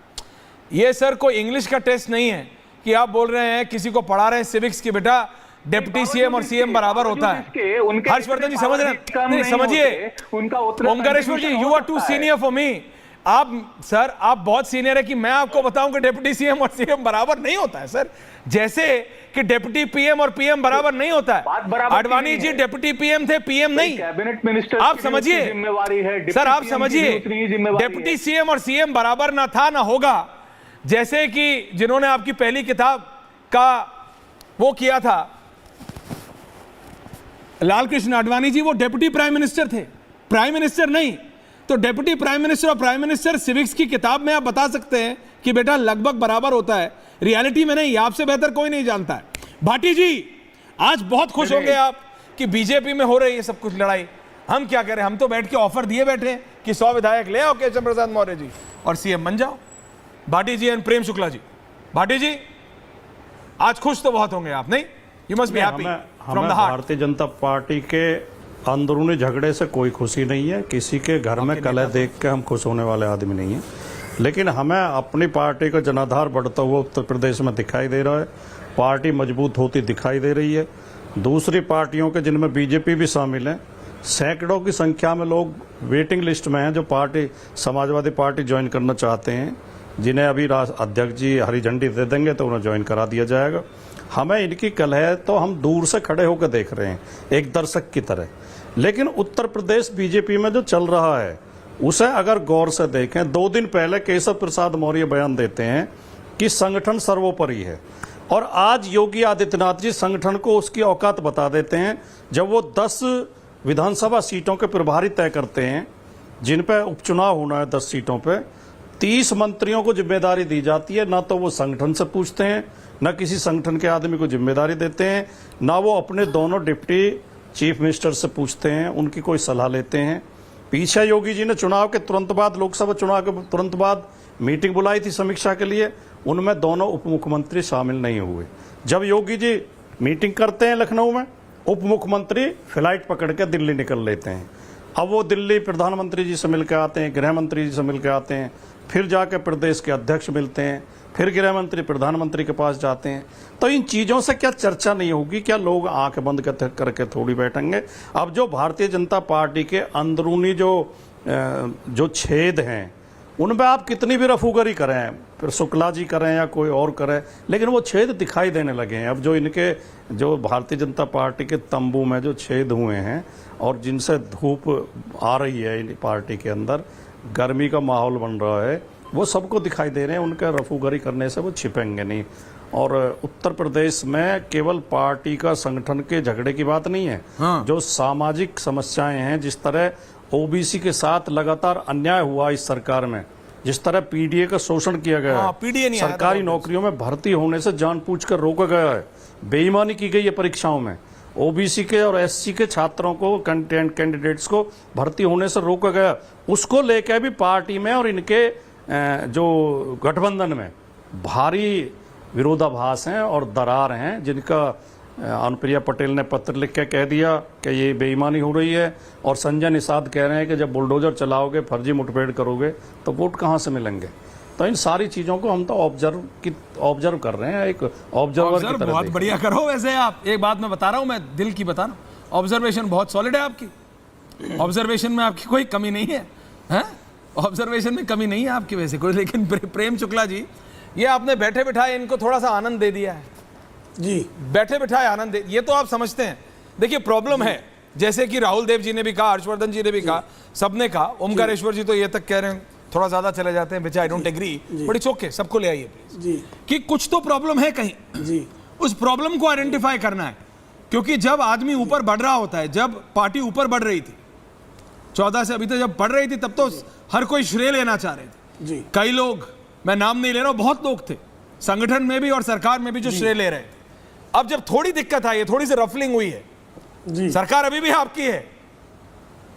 S2: ये सर कोई इंग्लिश का टेस्ट नहीं है कि आप बोल रहे हैं किसी को पढ़ा रहे हैं सिविक्स की, बेटा डिप्टी सीएम और सीएम बराबर होता है। हर्षवर्धन जी समझ रहे हैं? समझिए Omkareshwar ji, you are too senior for me. आप सर, आप बहुत सीनियर है कि मैं आपको बताऊं कि डिप्टी सीएम और सीएम बराबर नहीं होता है सर। जैसे कि डिप्टी पीएम और पीएम बराबर नहीं होता है। आडवाणी जी डिप्टी पीएम थे, पीएम नहीं।
S11: कैबिनेट मिनिस्टर
S2: आप समझिए सर, आप समझिए डिप्टी सीएम और सीएम बराबर ना था ना होगा। जैसे कि जिन्होंने आपकी पहली किताब का वो किया था, लाल कृष्ण आडवाणी जी, वो डेप्यूटी प्राइम मिनिस्टर थे, प्राइम मिनिस्टर नहीं। तो डेप्यूटी प्राइम मिनिस्टर और प्राइम मिनिस्टर सिविक्स की किताब में आप बता सकते हैं कि बेटा लगभग बराबर होता है, रियलिटी में नहीं। आपसे बेहतर कोई नहीं जानता है। भाटी जी, आज बहुत खुश होंगे आप कि बीजेपी में हो रही है सब कुछ लड़ाई। हम क्या करें, हम तो बैठ के ऑफर दिए बैठे हैं कि 100 विधायक ले आओ केशव प्रसाद मौर्य जी और सीएम बन जाओ। भाटी जी एंड प्रेम शुक्ला जी, भाटी जी आज खुश तो बहुत होंगे आप, नहीं? You must be happy from the heart.
S12: Bharatiya Janata party के अंदरूनी झगड़े से कोई खुशी नहीं है, किसी के घर में कलह देख के हम खुश होने वाले आदमी नहीं है। लेकिन हमें अपनी पार्टी का जनाधार बढ़ता हुआ उत्तर प्रदेश में दिखाई दे रहा है, पार्टी मजबूत होती दिखाई दे रही है। दूसरी पार्टियों के, जिनमें बीजेपी भी शामिल है, सैकड़ों की संख्या में लोग वेटिंग लिस्ट में हैं जो पार्टी समाजवादी पार्टी ज्वाइन करना चाहते हैं। जिन्हें अभी अध्यक्ष जी हरी झंडी दे देंगे तो उन्हें ज्वाइन करा दिया जाएगा। हमें इनकी कलह तो हम दूर से खड़े होकर देख रहे हैं एक दर्शक की तरह, लेकिन उत्तर प्रदेश बीजेपी में जो चल रहा है उसे अगर गौर से देखें, 2 दिन पहले केशव प्रसाद मौर्य बयान देते हैं कि संगठन सर्वोपरि है, और आज योगी आदित्यनाथ जी संगठन को उसकी औकात बता देते हैं जब वो 10 विधानसभा सीटों के प्रभारी तय करते हैं जिन पे उपचुनाव होना है। 10 सीटों पे 30 मंत्रियों को जिम्मेदारी दी जाती है। ना तो वो संगठन से पूछते हैं, ना किसी संगठन के आदमी को जिम्मेदारी देते हैं, ना वो अपने दोनों डिप्टी चीफ मिनिस्टर से पूछते हैं, उनकी कोई सलाह लेते हैं। पीछे योगी जी ने चुनाव के तुरंत बाद, लोकसभा चुनाव के तुरंत बाद मीटिंग बुलाई थी समीक्षा के लिए, उनमें दोनों उप मुख्यमंत्री शामिल नहीं हुए। जब योगी जी मीटिंग करते हैं लखनऊ में, उप मुख्यमंत्री फ्लाइट पकड़ के दिल्ली निकल लेते हैं। अब वो दिल्ली प्रधानमंत्री जी से मिलकर आते हैं, गृह मंत्री जी से मिलकर आते हैं, फिर जाकर प्रदेश के अध्यक्ष मिलते हैं, फिर गृह मंत्री प्रधानमंत्री के पास जाते हैं। तो इन चीज़ों से क्या चर्चा नहीं होगी? क्या लोग आंख बंद करके थोड़ी बैठेंगे? अब जो भारतीय जनता पार्टी के अंदरूनी जो छेद हैं उनमें आप कितनी भी रफूगरी करें, फिर शुक्ला जी करें या कोई और करे, लेकिन वो छेद दिखाई देने लगे हैं। अब जो भारतीय जनता पार्टी के तंबू में जो छेद हुए हैं और जिनसे धूप आ रही है इन पार्टी के अंदर, गर्मी का माहौल बन रहा है, वो सबको दिखाई दे रहे हैं। उनके रफूगरी करने से वो छिपेंगे नहीं। और उत्तर प्रदेश में केवल पार्टी का संगठन के झगड़े की बात नहीं है। हाँ। जो सामाजिक समस्याएं हैं, जिस तरह ओबीसी के साथ लगातार अन्याय हुआ इस सरकार में, जिस तरह पीडीए का शोषण किया गया है, पीडीए नहीं सरकारी नौकरियों में भर्ती होने से जानबूझकर रोका गया है, बेईमानी की गई है परीक्षाओं में, ओबीसी के और एससी के छात्रों को, कैंडिडेट्स को भर्ती होने से रोका गया, उसको लेकर भी पार्टी में और इनके जो गठबंधन में भारी विरोधाभास हैं और दरार हैं, जिनका अनुप्रिया पटेल ने पत्र लिख के कह दिया कि ये बेईमानी हो रही है, और संजय निषाद कह रहे हैं कि जब बुलडोजर चलाओगे, फर्जी मुठभेड़ करोगे तो वोट कहाँ से मिलेंगे। तो इन सारी चीज़ों को हम तो ऑब्जर्व कर रहे हैं, एक ऑब्जर्वर की तरह।
S2: बहुत बढ़िया करो। वैसे आप एक बात मैं बता रहा हूँ, मैं दिल की बता रहा हूँ, ऑब्जर्वेशन बहुत सॉलिड है आपकी, ऑब्जर्वेशन में आपकी कोई कमी नहीं है, हैं? ऑब्जर्वेशन में कमी नहीं है आपकी वैसे कोई। लेकिन प्रेम शुक्ला जी, ये आपने बैठे बिठाए इनको थोड़ा सा आनंद दे दिया है जी, बैठे बिठाए आनंद दे, ये तो आप समझते हैं। देखिए प्रॉब्लम है, जैसे कि राहुल देव जी ने भी कहा, हर्षवर्धन जी ने भी कहा, सबने कहा, ओमकारेश्वर जी तो ये तक कह रहे हैं थोड़ा ज्यादा चले जाते हैं, बेचा आई डोंट एग्री, बड़ी चौके सबको ले आइए जी, कि कुछ तो प्रॉब्लम है कहीं जी, उस प्रॉब्लम को आइडेंटिफाई करना है। क्योंकि जब आदमी ऊपर बढ़ रहा होता है, जब पार्टी ऊपर बढ़ रही थी 14 से अभी तक जब बढ़ रही थी, तब तो हर कोई श्रेय लेना चाह रहे थे जी। कई लोग, मैं नाम नहीं ले रहा हूं, बहुत लोग थे संगठन में भी और सरकार में भी जो श्रेय ले रहे थे। अब जब थोड़ी दिक्कत आई है, थोड़ी सी रफलिंग हुई है जी, सरकार अभी भी आपकी है,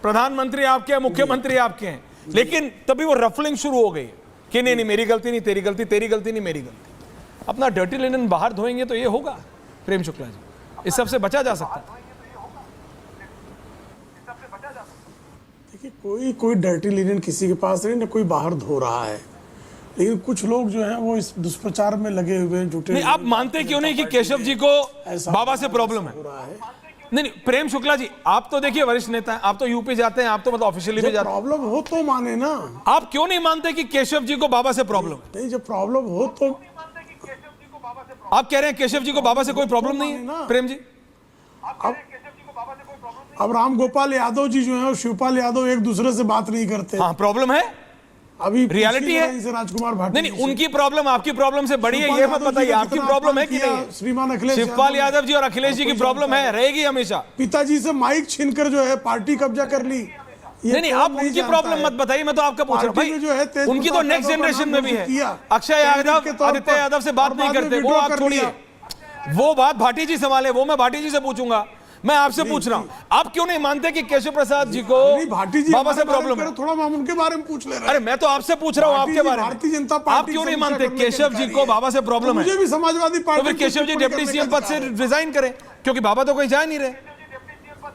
S2: प्रधानमंत्री आपके हैं, मुख्यमंत्री आपके हैं, लेकिन तभी वो रफलिंग शुरू हो गई कि नहीं मेरी गलती नहीं, तेरी गलती, तेरी गलती नहीं मेरी गलती। अपना डर्टी लिनन बाहर धोएंगे तो ये होगा प्रेम शुक्ला जी, इस सबसे बचा जा सकता है।
S8: देखिए कोई डर्टी लिनन किसी के पास नहीं, ना कोई बाहर धो रहा है, लेकिन कुछ लोग जो हैं वो इस दुष्प्रचार में लगे हुए हैं, जुटे।
S2: नहीं, आप मानते क्यों नहीं कि केशव जी को बाबा से प्रॉब्लम है? नहीं प्रेम शुक्ला जी, आप तो देखिए वरिष्ठ नेता हैं, आप तो यूपी जाते हैं, आप तो मतलब ऑफिशियली भी जाते हैं।
S8: प्रॉब्लम हो तो माने ना।
S2: आप क्यों नहीं मानते कि केशव जी को बाबा से प्रॉब्लम है?
S8: नहीं, जब प्रॉब्लम हो तो
S2: आप कह रहे हैं केशव जी को बाबा से कोई प्रॉब्लम नहीं है प्रेम जी?
S8: अब राम गोपाल यादव जी जो है और शिवपाल यादव एक दूसरे से बात नहीं करते।
S2: हाँ, प्रॉब्लम है,
S8: अभी
S2: रियलिटी है।
S8: राजकुमार भाटी
S2: नहीं, उनकी प्रॉब्लम आपकी प्रॉब्लम से बड़ी है, ये मत बताइए। आपकी प्रॉब्लम है कि नहीं?
S8: श्रीमान अखिलेश
S2: शिवपाल यादव जी और अखिलेश जी की प्रॉब्लम है, रहेगी हमेशा।
S8: पिताजी से माइक छीनकर जो है पार्टी कब्जा कर ली।
S2: नहीं, आप उनकी प्रॉब्लम मत बताइए, मैं तो आपका पूछ रहा हूँ भाई, जो है उनकी तो नेक्स्ट जनरेशन में भी है। अक्षय यादव, आदित्य यादव से बात नहीं करते, वो आप छोड़िए, वो बात भाटी जी संभाले, वो मैं भाटी जी से पूछूंगा। मैं आपसे पूछ रहा हूं, आप क्यों नहीं मानते कि केशव प्रसाद जी को बाबा से प्रॉब्लम है?
S8: थोड़ा हम उनके बारे में पूछ ले रहे हैं।
S2: अरे मैं तो आपसे पूछ रहा हूं आपके बारे में।
S8: भारतीय जनता पार्टी
S2: आप क्यों नहीं मानते केशव जी को बाबा से प्रॉब्लम है?
S8: मुझे भी समाजवादी पार्टी,
S2: तो फिर केशव जी डिप्टी सीएम पद से रिजाइन करें, क्योंकि बाबा तो कहीं जा नहीं रहे।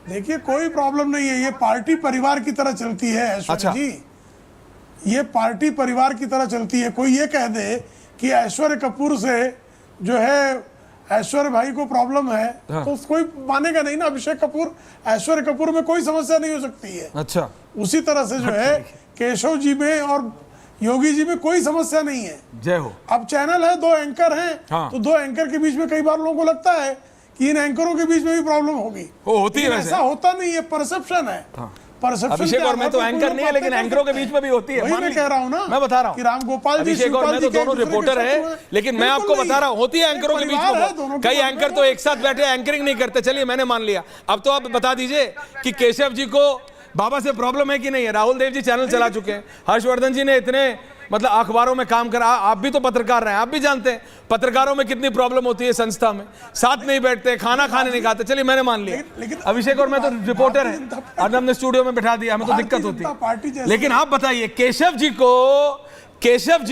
S8: देखिए कोई प्रॉब्लम नहीं है, ये पार्टी परिवार की तरह चलती है ऐश्वर्या जी, ये पार्टी परिवार की तरह चलती है। कोई ये कह दे कि ऐश्वर्य कपूर से जो है ऐश्वर्य भाई को प्रॉब्लम है, हाँ, तो कोई मानेगा नहीं ना। अभिषेक कपूर, ऐश्वर्य कपूर में कोई समस्या नहीं हो सकती है।
S2: अच्छा,
S8: उसी तरह से जो है केशव जी में और योगी जी में कोई समस्या नहीं है।
S2: जय हो।
S8: अब चैनल है, 2 एंकर हैं,
S2: हाँ।
S8: तो 2 एंकर के बीच में कई बार लोगों को लगता है कि इन एंकरों के बीच में भी प्रॉब्लम होगी।
S2: होती है,
S8: ऐसा होता नहीं है, परसेप्शन है। परसेप्शन
S2: अभिषेक और मैं तो एंकर नहीं है, लेकिन एंकरों के बीच में भी होती है।
S8: वही मैं कह रहा हूँ ना,
S2: मैं बता रहा हूँ
S8: कि राम गोपाल जी,
S2: अभिषेक और मैं तो दोनों रिपोर्टर है, लेकिन मैं आपको बता रहा हूँ होती है एंकरों के बीच में। कई एंकर तो एक साथ बैठे एंकरिंग नहीं करते। चलिए मैंने मान लिया। अब तो आप बता दीजिए कि केशव जी को बाबा से प्रॉब्लम है कि नहीं है। राहुल देव जी चैनल चला चुके हैं, हर्षवर्धन जी ने इतने मतलब अखबारों में काम करा, आप भी तो पत्रकार रहे हैं, आप भी जानते हैं पत्रकारों में कितनी प्रॉब्लम होती है। संस्था में साथ नहीं बैठते, खाना खाने नहीं खाते। चलिए मैंने मान लिया। अभिषेक और मैं तो रिपोर्टर है और हमने स्टूडियो में बैठा दिया, हमें तो दिक्कत होती है। लेकिन आप बताइए केशव जी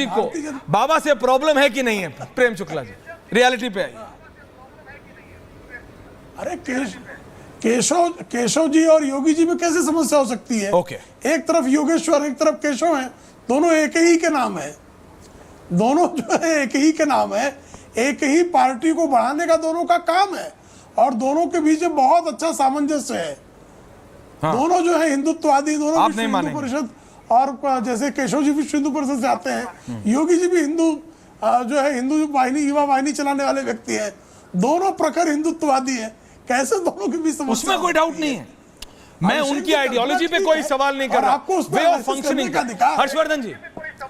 S2: को बाबा से प्रॉब्लम है कि नहीं है? प्रेम शुक्ला जी रियलिटी पे आइए।
S8: अरे केशव जी और योगी जी में कैसे समस्या हो सकती है?
S2: ओके।
S8: एक तरफ योगेश्वर, एक तरफ केशव है, दोनों एक ही के नाम है। दोनों जो है एक ही के नाम है, एक ही पार्टी को बढ़ाने का दोनों का काम है और दोनों के बीच में बहुत अच्छा सामंजस्य है। हाँ। दोनों जो है हिंदुत्ववादी, दोनों विश्व हिंदू परिषद, और जैसे केशव जी विश्व हिंदू परिषद से आते हैं, योगी जी भी हिंदू जो है हिंदू वाहिनी, युवा वाहिनी चलाने वाले व्यक्ति है। दोनों प्रखर हिंदुत्ववादी है। कैसे दोनों के बीच समस्या?
S2: उसमें कोई डाउट नहीं है। मैं उनकी आइडियोलॉजी पे कोई सवाल नहीं कर रहा। वे ऑफ फंक्शनिंग का। हर्षवर्धन जी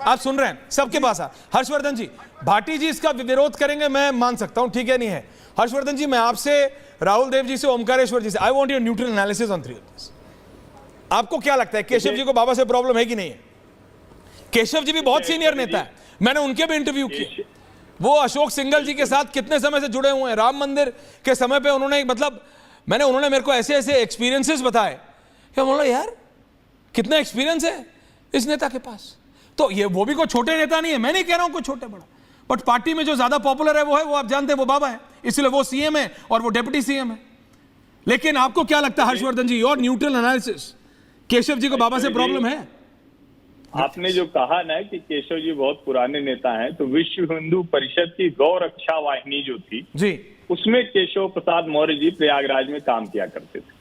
S2: आप सुन रहे हैं, सबके पास आ। हर्षवर्धन जी, भाटी जी इसका विरोध करेंगे, मैं मान सकता हूं, ठीक है नहीं है। हर्षवर्धन जी मैं आपसे, राहुल देव जी से, ओमकारेश्वर जी से, आई want your neutral analysis on 3 of this. आपको क्या लगता है केशव जी को बाबा से प्रॉब्लम है कि नहीं है? केशव जी भी बहुत सीनियर नेता है, मैंने उनके भी इंटरव्यू किए। वो अशोक सिंघल जी के साथ कितने समय से जुड़े हुए हैं। राम मंदिर के समय पे उन्होंने मतलब उन्होंने मेरे को ऐसे ऐसे एक्सपीरियंसेस बताए कि बोला यार कितना एक्सपीरियंस है इस नेता के पास। तो ये वो भी कोई छोटे नेता नहीं है, मैं नहीं कह रहा हूं कोई छोटे बड़ा, बट पार्टी में जो ज्यादा पॉपुलर है वो आप जानते हैं, वो बाबा है, इसलिए वो सीएम है और वो डेप्यूटी सीएम है। लेकिन आपको क्या लगता है हर्षवर्धन जी, your neutral analysis, Keshav ji को बाबा से प्रॉब्लम है?
S10: आपने जो कहा ना कि केशव जी बहुत पुराने नेता हैं, तो विश्व हिंदू परिषद की गौ रक्षा वाहिनी जो थी
S2: जी,
S10: उसमें केशव प्रसाद मौर्य जी प्रयागराज में काम किया करते थे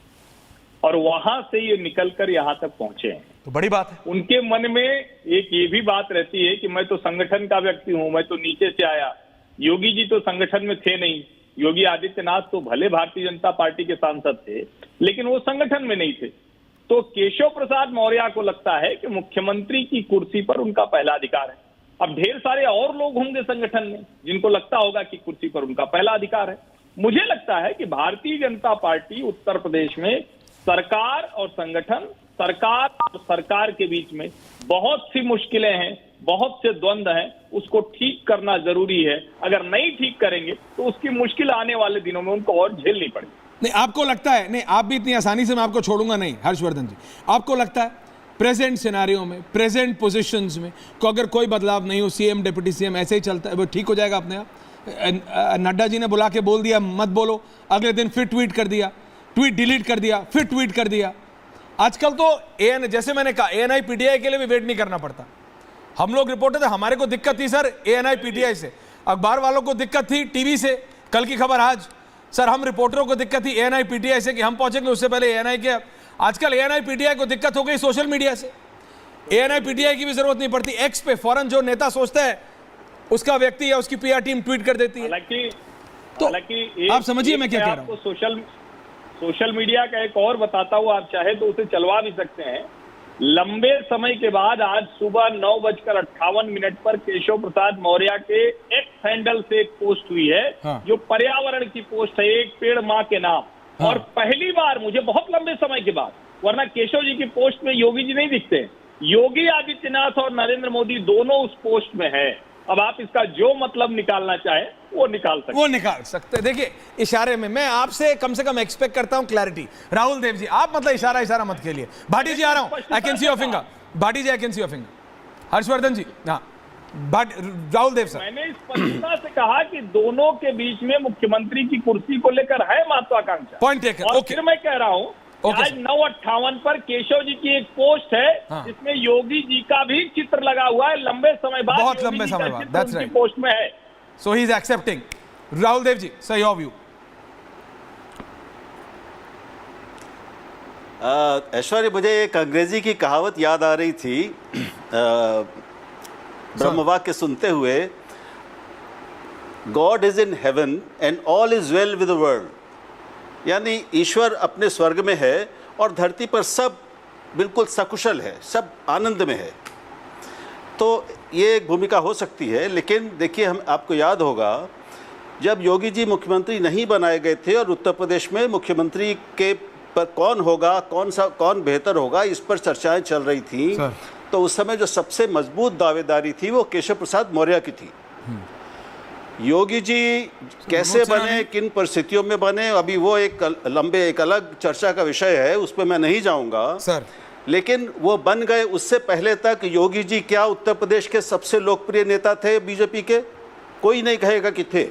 S10: और वहां से ये निकलकर यहाँ तक पहुंचे हैं।
S2: तो बड़ी बात है।
S10: उनके मन में एक ये भी बात रहती है कि मैं तो संगठन का व्यक्ति हूं, मैं तो नीचे से आया। योगी जी तो संगठन में थे नहीं। योगी आदित्यनाथ तो भले भारतीय जनता पार्टी के सांसद थे, लेकिन वो संगठन में नहीं थे। तो केशव प्रसाद मौर्य को लगता है कि मुख्यमंत्री की कुर्सी पर उनका पहला अधिकार है। अब ढेर सारे और लोग होंगे संगठन में जिनको लगता होगा कि कुर्सी पर उनका पहला अधिकार है। मुझे लगता है कि भारतीय जनता पार्टी उत्तर प्रदेश में सरकार और संगठन, सरकार और सरकार के बीच में बहुत सी मुश्किलें हैं, बहुत से द्वंद्व हैं, उसको ठीक करना जरूरी है। अगर नहीं ठीक करेंगे तो उसकी मुश्किल आने वाले दिनों में उनको और झेलनी पड़ेगी।
S2: नहीं आपको लगता है, नहीं आप भी इतनी आसानी से मैं आपको छोड़ूंगा नहीं हर्षवर्धन जी, आपको लगता है प्रेजेंट सिनेरियो में, प्रेजेंट पोजीशंस में को अगर कोई बदलाव नहीं हो, सीएम डिप्टी सीएम ऐसे ही चलता है, वो ठीक हो जाएगा अपने आप? नड्डा जी ने बुला के बोल दिया मत बोलो, अगले दिन फिर ट्वीट कर दिया, ट्वीट डिलीट कर दिया, फिर ट्वीट कर दिया। आजकल तो एएन, जैसे मैंने कहा, एएनआई पीटीआई के लिए भी वेट नहीं करना पड़ता। हम लोग रिपोर्टर थे, हमारे को दिक्कत थी सर एएनआई पीटीआई से, अखबार वालों को दिक्कत थी टीवी से, कल की खबर आज। सर हम रिपोर्टरों को दिक्कत थी एएनआई पीटीआई से कि हम पहुंचेंगे उससे पहले एएनआई के। आजकल एएनआई पीटीआई को दिक्कत हो गई सोशल मीडिया से। एएनआई पीटीआई की भी जरूरत नहीं पड़ती, एक्स पे फौरन जो नेता सोचता है उसका व्यक्ति या उसकी पीआर टीम ट्वीट कर देती है।
S10: हालांकि
S2: आप समझिए मैं क्या कह रहा हूं।
S10: सोशल मीडिया का एक और बताता हूं, आप चाहे तो उसे चलवा भी सकते हैं। लंबे समय के बाद आज सुबह 9:58 पर केशव प्रसाद मौर्य के एक्स हैंडल से एक पोस्ट हुई है। हाँ। जो पर्यावरण की पोस्ट है, एक पेड़ माँ के नाम। हाँ। और पहली बार मुझे बहुत लंबे समय के बाद, वरना केशव जी की पोस्ट में योगी जी नहीं दिखते, योगी आदित्यनाथ और नरेंद्र मोदी दोनों उस पोस्ट में है। अब आप इसका जो मतलब निकालना चाहे वो निकाल सकते।
S2: देखिए इशारे में मैं आपसे कम से कम एक्सपेक्ट करता हूं क्लैरिटी। राहुल देव जी आप मतलब इशारा मत खेलिए। भाटी जी आ रहा हूं, I can see your finger. Bhati ji I can see your finger. Harshvardhan ji, हाँ राहुल देव सर।
S10: मैंने स्पष्टता से कहा कि दोनों के बीच में मुख्यमंत्री की कुर्सी को लेकर है महत्वाकांक्षा।
S2: Point taken.
S10: फिर मैं कह रहा हूं आज 9:58 पर केशव जी की एक पोस्ट है। हाँ। जिसमें योगी जी का भी चित्र लगा हुआ है, लंबे समय बाद,
S2: बहुत लंबे समय बाद, दैट्स राइट,
S10: पोस्ट में है।
S2: So he is accepting. Rahul Dev ji sir, your view.
S9: Aishwarya, मुझे एक अंग्रेजी की कहावत याद आ रही थी। ब्रह्मवाक्य सुनते हुए, God is in heaven and all is well with the world, यानी ईश्वर अपने स्वर्ग में है और धरती पर सब बिल्कुल सकुशल है, सब आनंद में है। तो ये एक भूमिका हो सकती है। लेकिन देखिए, हम आपको याद होगा जब योगी जी मुख्यमंत्री नहीं बनाए गए थे और उत्तर प्रदेश में मुख्यमंत्री के पर कौन होगा, कौन बेहतर होगा, इस पर चर्चाएं चल रही थी, तो उस समय जो सबसे मजबूत दावेदारी थी वो केशव प्रसाद मौर्य की थी। योगी जी कैसे बने, किन परिस्थितियों में बने, अभी वो एक अलग चर्चा का विषय है, उस पर मैं नहीं जाऊंगा
S2: सर।
S9: लेकिन वो बन गए। उससे पहले तक योगी जी क्या उत्तर प्रदेश के सबसे लोकप्रिय नेता थे बीजेपी के? कोई नहीं कहेगा कि थे।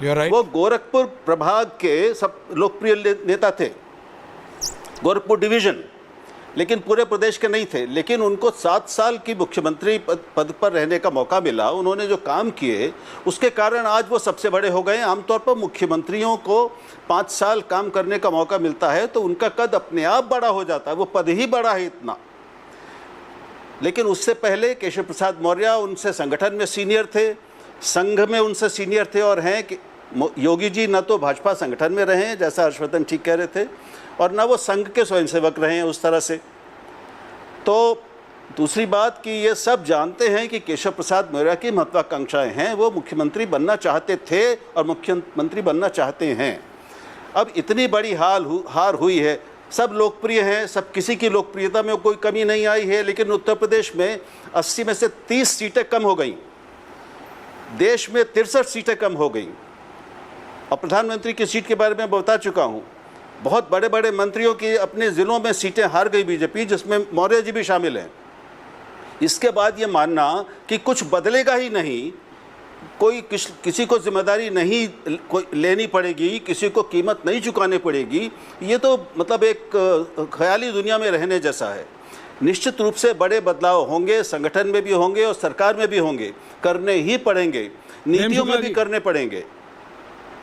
S9: वो गोरखपुर प्रभाग के सब लोकप्रिय नेता थे, गोरखपुर डिवीजन, लेकिन पूरे प्रदेश के नहीं थे। लेकिन उनको 7 साल की मुख्यमंत्री पद पर रहने का मौका मिला। उन्होंने जो काम किए उसके कारण आज वो सबसे बड़े हो गए। आमतौर पर मुख्यमंत्रियों को 5 साल काम करने का मौका मिलता है तो उनका कद अपने आप बड़ा हो जाता है, वो पद ही बड़ा है इतना। लेकिन उससे पहले केशव प्रसाद मौर्य उनसे संगठन में सीनियर थे, संघ में उनसे सीनियर थे और हैं कि योगी जी न तो भाजपा संगठन में रहे हैं, जैसा हर्षवर्धन ठीक कह रहे थे, और ना वो संघ के स्वयंसेवक रहे हैं उस तरह से। तो दूसरी बात कि ये सब जानते हैं कि केशव प्रसाद मौर्य की महत्वाकांक्षाएं हैं, वो मुख्यमंत्री बनना चाहते थे और मुख्यमंत्री बनना चाहते हैं। अब इतनी बड़ी हार हुई है, सब लोकप्रिय हैं, सब किसी की लोकप्रियता में कोई कमी नहीं आई है, लेकिन उत्तर प्रदेश में 80 में से 30 सीटें कम हो गई, देश में 63 सीटें कम हो गई। और प्रधानमंत्री की सीट के बारे में बता चुका हूँ, बहुत बड़े बड़े मंत्रियों की अपने ज़िलों में सीटें हार गई बीजेपी, जिसमें मौर्य जी भी शामिल हैं। इसके बाद ये मानना कि कुछ बदलेगा ही नहीं, कोई किसी को जिम्मेदारी नहीं लेनी पड़ेगी, किसी को कीमत नहीं चुकानी पड़ेगी, ये तो मतलब एक ख्याली दुनिया में रहने जैसा है। निश्चित रूप से बड़े बदलाव होंगे, संगठन में भी होंगे और सरकार में भी होंगे, करने ही पड़ेंगे, नीतियों में भी करने पड़ेंगे।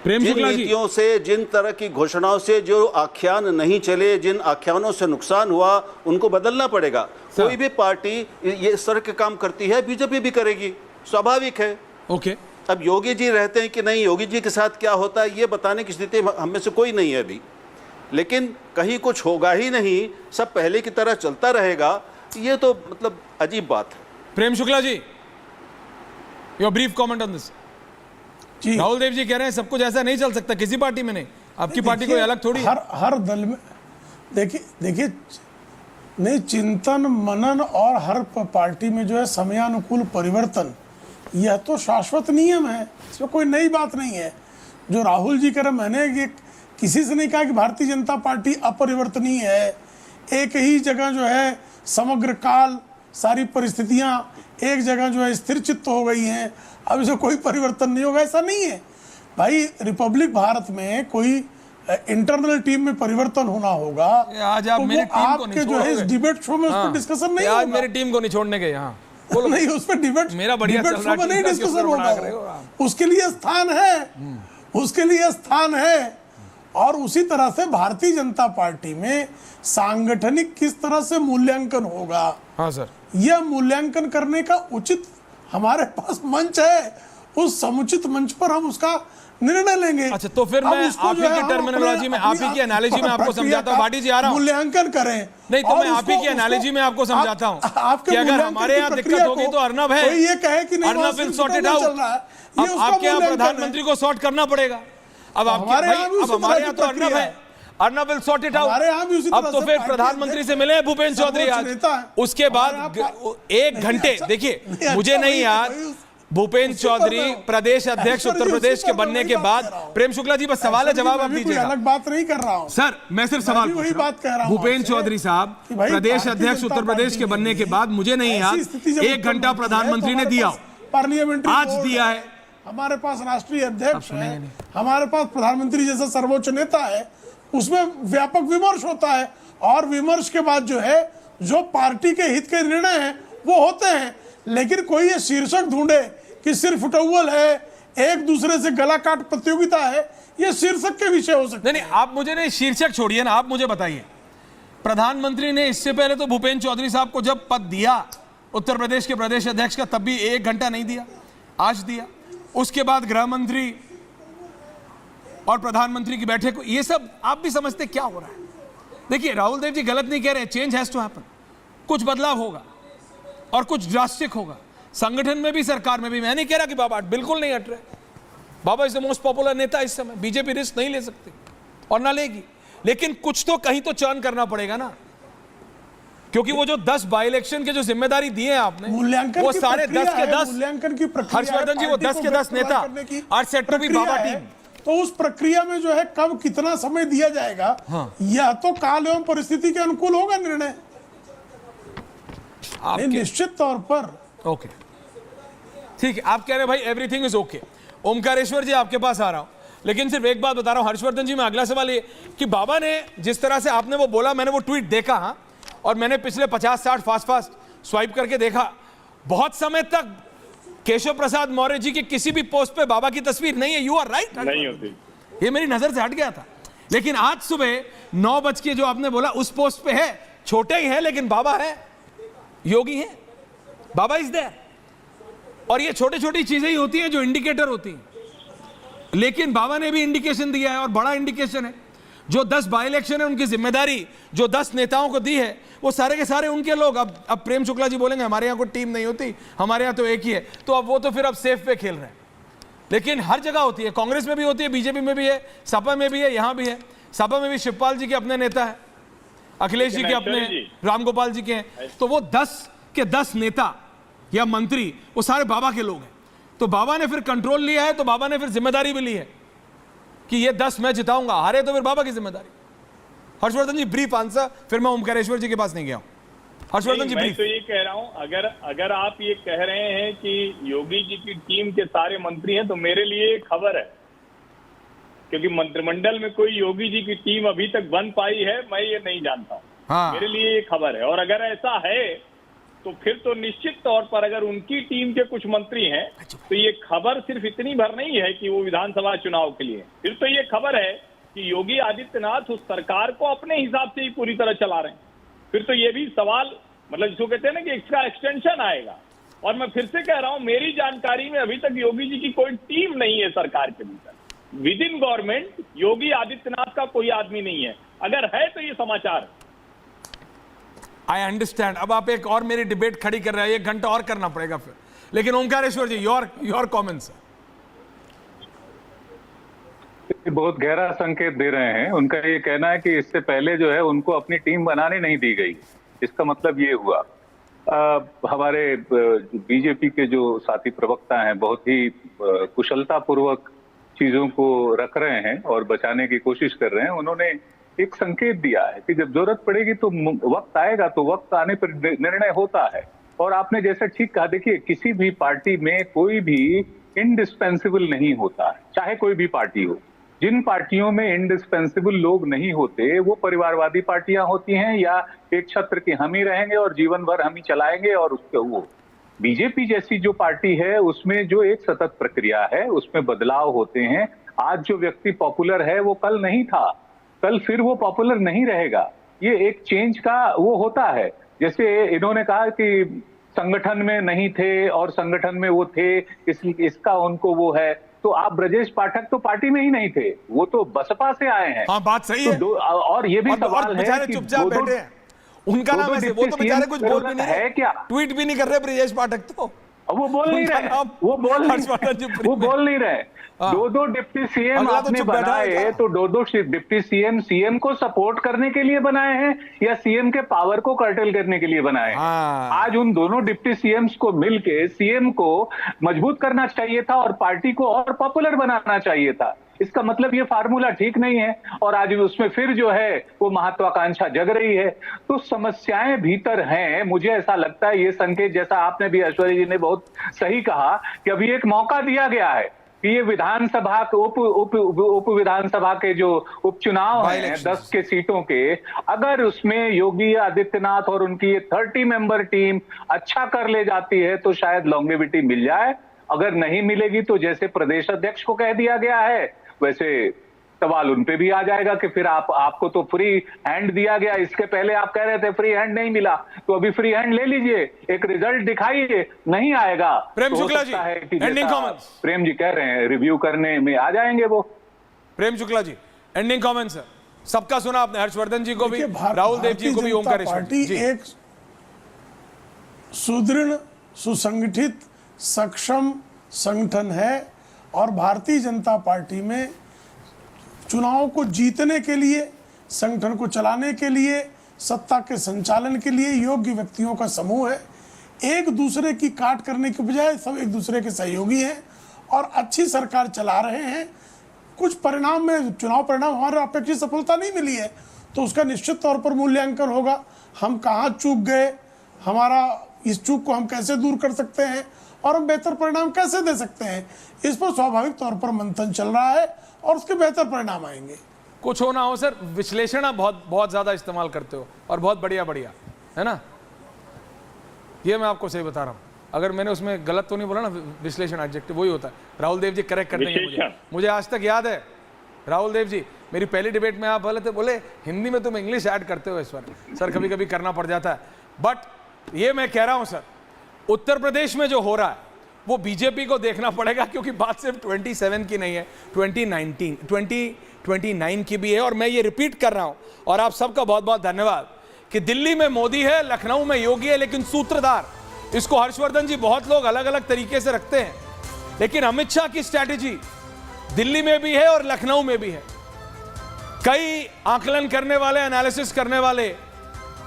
S9: जिन नीतियों से, जिन तरह की घोषणाओं से जो आख्यान नहीं चले, जिन आख्यानों से नुकसान हुआ, उनको बदलना पड़ेगा। कोई भी पार्टी ये इस तरह के काम करती है, बीजेपी भी करेगी, स्वाभाविक है।
S2: ओके।
S9: अब योगी जी रहते हैं कि नहीं, योगी जी के साथ क्या होता है ये बताने की स्थिति हम में से कोई नहीं है अभी। लेकिन कहीं कुछ होगा ही नहीं, सब पहले की तरह चलता रहेगा, ये तो मतलब अजीब बात है।
S2: Prem Shukla ji, your brief comment on this. Rahul Dev ji कह रहे हैं सब कुछ ऐसा नहीं चल सकता, किसी पार्टी में नहीं, आपकी पार्टी कोई अलग थोड़ी।
S8: हर दल में देखिए नहीं, चिंतन मनन और हर पार्टी में जो है समयानुकूल परिवर्तन, यह तो शाश्वत नियम है, इसमें कोई नई बात नहीं है। जो राहुल जी कह रहे, मैंने ये किसी से नहीं कहा कि भारतीय जनता पार्टी अपरिवर्तनीय है, एक ही जगह जो है समग्र काल सारी परिस्थितियां एक जगह जो है स्थिर चित्त हो गई हैं, अब इसे कोई परिवर्तन नहीं होगा, ऐसा नहीं है भाई। रिपब्लिक भारत में कोई इंटरनल टीम में परिवर्तन होना होगा,
S2: आज आप
S8: तो
S2: मेरी टीम को
S8: आपके जो है इस डिबेट शो में उस पर डिस्कसन नहीं
S2: आज
S8: होगा।
S2: मेरी टीम को नहीं छोड़ने गए यहाँ
S8: नहीं, उस पर डिबेट
S2: मेरा बढ़िया चल रहा है,
S8: नहीं डिस्कसन होगा, उसके लिए स्थान है, उसके लिए स्थान है। और उसी तरह से भारतीय जनता पार्टी में सांगठनिक किस तरह से मूल्यांकन होगा,
S2: हाँ सर,
S8: यह मूल्यांकन करने का उचित हमारे पास मंच है, उस समुचित मंच पर हम उसका निर्णय लेंगे।
S2: अच्छा, तो फिर मैं आप ही की टर्मिनोलॉजी में, आप ही की एनालॉजी में आपको समझाता हूँ, भाटी जी आ रहा हूँ,
S8: मूल्यांकन करें।
S2: नहीं तो मैं आप ही की एनालॉजी में आपको समझाता हूँ कि अगर हमारे यहाँ दिक्कत होगी तो अर्नब है,
S8: ये कहे कि नहीं,
S2: Arnab will sort it out. अब आपके यहाँ प्रधानमंत्री को सॉर्ट करना पड़ेगा। अब हमारे यहाँ तो अर्नब है, Arnab will sort it out. अब तो फिर प्रधानमंत्री से मिले भूपेंद्र चौधरी आज, उसके बाद 1 घंटे, देखिए मुझे नहीं याद, भूपेंद्र चौधरी प्रदेश अध्यक्ष उत्तर प्रदेश के बनने के बाद, प्रेम शुक्ला जी बस सवाल है, जवाब आप दीजिएगा।
S8: अलग बात नहीं कर रहा हूं
S2: सर, मैं सिर्फ सवाल
S8: वही बात कह रहा हूं।
S2: भूपेंद्र चौधरी साहब प्रदेश अध्यक्ष उत्तर प्रदेश के बनने के बाद, मुझे नहीं याद 1 घंटा प्रधानमंत्री ने दिया,
S8: पार्लियामेंट्री
S2: आज दिया है।
S8: हमारे पास राष्ट्रीय अध्यक्ष है, हमारे पास प्रधानमंत्री जैसा सर्वोच्च नेता है, उसमें व्यापक विमर्श होता है, और विमर्श के बाद जो है जो पार्टी के हित के निर्णय हैं वो होते हैं। लेकिन कोई ये शीर्षक ढूंढे कि सिर्फ फुटबॉल है, एक दूसरे से गला काट प्रतियोगिता है, ये शीर्षक के विषय हो सकते हैं।
S2: नहीं, आप मुझे नहीं शीर्षक छोड़िए ना, आप मुझे बताइए, प्रधानमंत्री ने इससे पहले तो भूपेंद्र चौधरी साहब को जब पद दिया उत्तर प्रदेश के प्रदेश अध्यक्ष का, तब भी 1 घंटा नहीं दिया, आज दिया। उसके बाद गृह मंत्री और प्रधानमंत्री की बैठक, ये सब आप भी समझते क्या हो रहा है। देखिए राहुल देव जी गलत नहीं कह रहे, चेंज हैज टू हैपन, कुछ बदलाव होगा और कुछ ड्रास्टिक होगा, संगठन में भी सरकार में भी। मैं नहीं कह रहा कि बाबा बिल्कुल नहीं हट रहे, बाबा इज द मोस्ट पॉपुलर नेता इस समय, बीजेपी रिस्क नहीं ले सकती और ना लेगी, लेकिन कुछ तो कहीं तो चर्न करना पड़ेगा ना, क्योंकि वो जो 10 बाई इलेक्शन के जो जिम्मेदारी दिए हैं आपने, वो सारे 10 के 10
S8: मूल्यांकन की प्रक्रिया,
S2: हर्षवर्धन जी वो 10 के 10 नेता are set to be Baba team.
S8: तो उस प्रक्रिया में जो है कब कितना समय दिया जाएगा, यह तो काल एवं परिस्थिति के अनुकूल होगा निर्णय, निश्चित तौर पर।
S2: ओके ठीक है, आप कह रहे हैं भाई एवरीथिंग इज ओके। ओमकारेश्वर जी आपके पास आ रहा हूं, लेकिन सिर्फ एक बात बता रहा हूं हर्षवर्धन जी, मैं अगला सवाल ये कि बाबा ने जिस तरह से आपने वो बोला, मैंने वो ट्वीट देखा, हाँ, और मैंने पिछले 50-60 फास्ट स्वाइप करके देखा, बहुत समय तक केशव प्रसाद मौर्य जी की किसी भी पोस्ट पे बाबा की तस्वीर नहीं है। यू आर राइट,
S10: नहीं होती,
S2: ये मेरी नजर से हट गया था, लेकिन आज सुबह 9 बज के जो आपने बोला उस पोस्ट पे है, छोटे ही है लेकिन बाबा है, योगी है, बाबा इज देयर। और ये छोटी छोटी चीजें ही होती हैं जो इंडिकेटर होती हैं, लेकिन बाबा ने भी इंडिकेशन दिया है और बड़ा इंडिकेशन है। जो 10 बाई इलेक्शन है उनकी जिम्मेदारी जो 10 नेताओं को दी है, वो सारे के सारे उनके लोग। अब प्रेम शुक्ला जी बोलेंगे हमारे यहाँ कोई टीम नहीं होती, हमारे यहाँ तो एक ही है, तो अब वो तो फिर अब सेफ पे खेल रहे हैं, लेकिन हर जगह होती है, कांग्रेस में भी होती है, बीजेपी में भी है, सपा में भी है, यहाँ भी है। सपा में भी शिवपाल जी के अपने नेता है, अखिलेश जी के अपने, रामगोपाल जी के हैं, तो वो 10 के 10 नेता या मंत्री वो सारे बाबा के लोग हैं। तो बाबा ने फिर कंट्रोल लिया है, तो बाबा ने फिर जिम्मेदारी भी ली है कि ये 10 मैं जिताऊंगा, हारे तो फिर बाबा की जिम्मेदारी। हर्षवर्धन जी ब्रीफ आंसर, फिर मैं ओमकारेश्वर जी के पास नहीं गया हूं। हर्षवर्धन जी
S10: मैं
S2: ब्रीफ।
S10: तो ये कह रहा हूं, अगर आप ये कह रहे हैं कि योगी जी की टीम के सारे मंत्री हैं, तो मेरे लिए खबर है, क्योंकि मंत्रिमंडल में कोई योगी जी की टीम अभी तक बन पाई है, मैं ये नहीं जानता।
S2: हाँ।
S10: मेरे लिए ये खबर है, और अगर ऐसा है तो फिर तो निश्चित तौर पर अगर उनकी टीम के कुछ मंत्री हैं, तो ये खबर सिर्फ इतनी भर नहीं है कि वो विधानसभा चुनाव के लिए, फिर तो ये खबर है कि योगी आदित्यनाथ उस सरकार को अपने हिसाब से ही पूरी तरह चला रहे हैं। फिर तो ये भी सवाल, मतलब जिसको कहते हैं ना कि इसका एक्सटेंशन आएगा। और मैं फिर से कह रहा हूं, मेरी जानकारी में अभी तक योगी जी की कोई टीम नहीं है सरकार के भीतर। With in government Yogi Adityanath का कोई आदमी नहीं है, अगर है तो ये समाचार।
S2: I understand. अब आप एक और मेरी डिबेट खड़ी कर रहे हैं, 1 घंटा और करना पड़ेगा फिर, लेकिन ओमकारेश्वर जी योर कमेंट्स।
S11: बहुत गहरा संकेत दे रहे हैं। उनका ये कहना है कि इससे पहले जो है उनको अपनी टीम बनाने नहीं दी गई। इसका मतलब ये हुआ हमारे बीजेपी के जो साथी प्रवक्ता हैं बहुत ही कुशलता पूर्वक चीजों को रख रहे हैं और बचाने की कोशिश कर रहे हैं। उन्होंने एक संकेत दिया है कि जब जरूरत पड़ेगी तो वक्त आएगा, तो वक्त आने पर निर्णय होता है। और आपने जैसा ठीक कहा, देखिए किसी भी पार्टी में कोई भी इंडिस्पेंसिबल नहीं होता है, चाहे कोई भी पार्टी हो। जिन पार्टियों में इंडिस्पेंसिबल लोग नहीं होते वो परिवारवादी पार्टियां होती हैं, या एक छत्र के हम ही रहेंगे और जीवन भर हम ही चलाएंगे। और उसके वो बीजेपी जैसी जो पार्टी है उसमें जो एक सतत प्रक्रिया है, उसमें बदलाव होते हैं। आज जो व्यक्ति पॉपुलर है वो कल नहीं था, कल फिर वो पॉपुलर नहीं रहेगा। ये एक चेंज का वो होता है। जैसे इन्होंने कहा कि संगठन में नहीं थे और संगठन में वो थे, इसका उनको वो है। तो आप ब्रजेश पाठक तो पार्टी में ही नहीं थे, वो तो बसपा से आए हैं।
S2: हाँ, बात सही है।
S11: तो और ये भी सवाल है कि
S2: चुपचाप बैठे हैं, उनका नाम है, वो तो बेचारे कुछ बोल भी नहीं रहे,
S11: क्या
S2: ट्वीट भी नहीं कर रहे ब्रजेश पाठक, तो
S11: वो बोल नहीं रहे, वो बोल नहीं रहे। 2 डिप्टी सीएम आपने बनाए, तो 2 डिप्टी सीएम को सपोर्ट करने के लिए बनाए हैं या सीएम के पावर को कर्टेल करने के लिए बनाए हैं? आज उन दोनों डिप्टी सीएम्स को मिलके सीएम को मजबूत करना चाहिए था और पार्टी को और पॉपुलर बनाना चाहिए था। इसका मतलब ये फार्मूला ठीक नहीं है और आज उसमें फिर जो है वो महत्वाकांक्षा जग रही है। तो समस्याएं भीतर हैं। मुझे ऐसा लगता है ये संकेत, जैसा आपने भी ऐश्वर्या जी ने बहुत सही कहा, कि अभी एक मौका दिया गया है कि ये विधानसभा उप विधानसभा के जो उपचुनाव हैं 10 के सीटों के, अगर उसमें योगी आदित्यनाथ और उनकी 30 मेंबर टीम अच्छा कर ले जाती है तो शायद लॉन्गेविटी मिल जाए। अगर नहीं मिलेगी तो जैसे प्रदेश अध्यक्ष को कह दिया गया है, वैसे सवाल उन पे भी आ जाएगा कि फिर आपको तो फ्री हैंड दिया गया, इसके पहले आप कह रहे थे फ्री हैंड नहीं मिला, तो अभी फ्री हैंड ले लीजिए, एक रिजल्ट दिखाइए, नहीं आएगा।
S2: प्रेम
S11: तो हो
S2: शुक्ला
S11: सकता
S2: जी,
S11: है कि
S2: एंडिंग
S11: जैसा
S2: कमेंट्स।
S11: प्रेम जी कह रहे हैं रिव्यू करने में आ जाएंगे वो।
S2: प्रेम शुक्ला जी, एंडिंग कमेंट सर। सबका सुना आपने, हर्षवर्धन जी को भी,
S8: देखिए,
S2: राहुल देव जी को भी,
S8: भारतीय जनता
S2: ओंकारेश्वर
S8: पार्टी
S2: जी।
S8: एक सुदृढ़, सुसंगठित, सक्षम संगठन है और भारतीय जनता पार्टी में चुनाव को जीतने के लिए, संगठन को चलाने के लिए, सत्ता के संचालन के लिए योग्य व्यक्तियों का समूह है। एक दूसरे की काट करने के बजाय सब एक दूसरे के सहयोगी हैं और अच्छी सरकार चला रहे हैं। कुछ परिणाम में, चुनाव परिणाम हमारे अपेक्षित सफलता नहीं मिली है, तो उसका निश्चित तौर पर मूल्यांकन होगा। हम कहाँ चूक गए, हमारा इस चूक को हम कैसे दूर कर सकते हैं और हम बेहतर परिणाम कैसे दे सकते हैं, इस पर स्वाभाविक तौर पर मंथन चल रहा है और उसके बेहतर परिणाम आएंगे।
S2: कुछ हो ना हो सर, विश्लेषण आप बहुत ज्यादा इस्तेमाल करते हो और बहुत बढ़िया है ना, ये मैं आपको सही बता रहा हूँ। अगर मैंने उसमें गलत तो नहीं बोला ना, विश्लेषण एडजेक्टिव वही होता है। राहुल देव जी करेक्ट कर देंगे मुझे आज तक याद है। राहुल देव जी, मेरी पहली डिबेट में आप बोले हिंदी में तुम इंग्लिश ऐड करते हो इस बार। सर कभी कभी करना पड़ जाता है, बट ये मैं कह रहा हूं सर, उत्तर प्रदेश में जो हो रहा है वो बीजेपी को देखना पड़ेगा, क्योंकि बात सिर्फ 27 की नहीं है, 2029 की भी है। और मैं ये रिपीट कर रहा हूं, और आप सबका बहुत बहुत धन्यवाद, कि दिल्ली में मोदी है, लखनऊ में योगी है, लेकिन सूत्रधार, इसको हर्षवर्धन जी, बहुत लोग अलग अलग तरीके से रखते हैं, लेकिन अमित शाह की स्ट्रैटेजी दिल्ली में भी है और लखनऊ में भी है। कई आकलन करने वाले, एनालिसिस करने वाले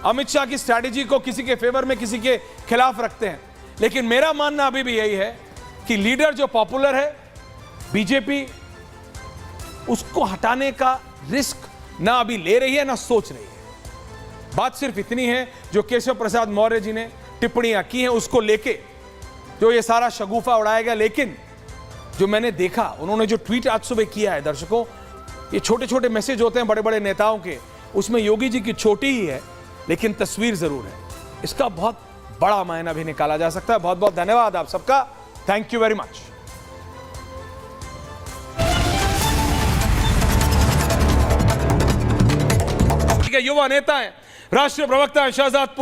S2: अमित शाह की स्ट्रैटेजी को किसी के फेवर में, किसी के खिलाफ रखते हैं, लेकिन मेरा मानना अभी भी यही है कि लीडर जो पॉपुलर है, बीजेपी उसको हटाने का रिस्क ना अभी ले रही है ना सोच रही है। बात सिर्फ इतनी है, जो केशव प्रसाद मौर्य जी ने टिप्पणियां की हैं उसको लेके जो ये सारा शगुफा उड़ाया गया, लेकिन जो मैंने देखा, उन्होंने जो ट्वीट आज सुबह किया है, दर्शकों, ये छोटे छोटे मैसेज होते हैं बड़े बड़े नेताओं के, उसमें योगी जी की छोटी ही है लेकिन तस्वीर जरूर है। इसका बहुत बड़ा मायना भी निकाला जा सकता है। बहुत बहुत धन्यवाद आप सबका, थैंक यू वेरी मच। युवा नेता है, राष्ट्रीय प्रवक्ता है शहजाद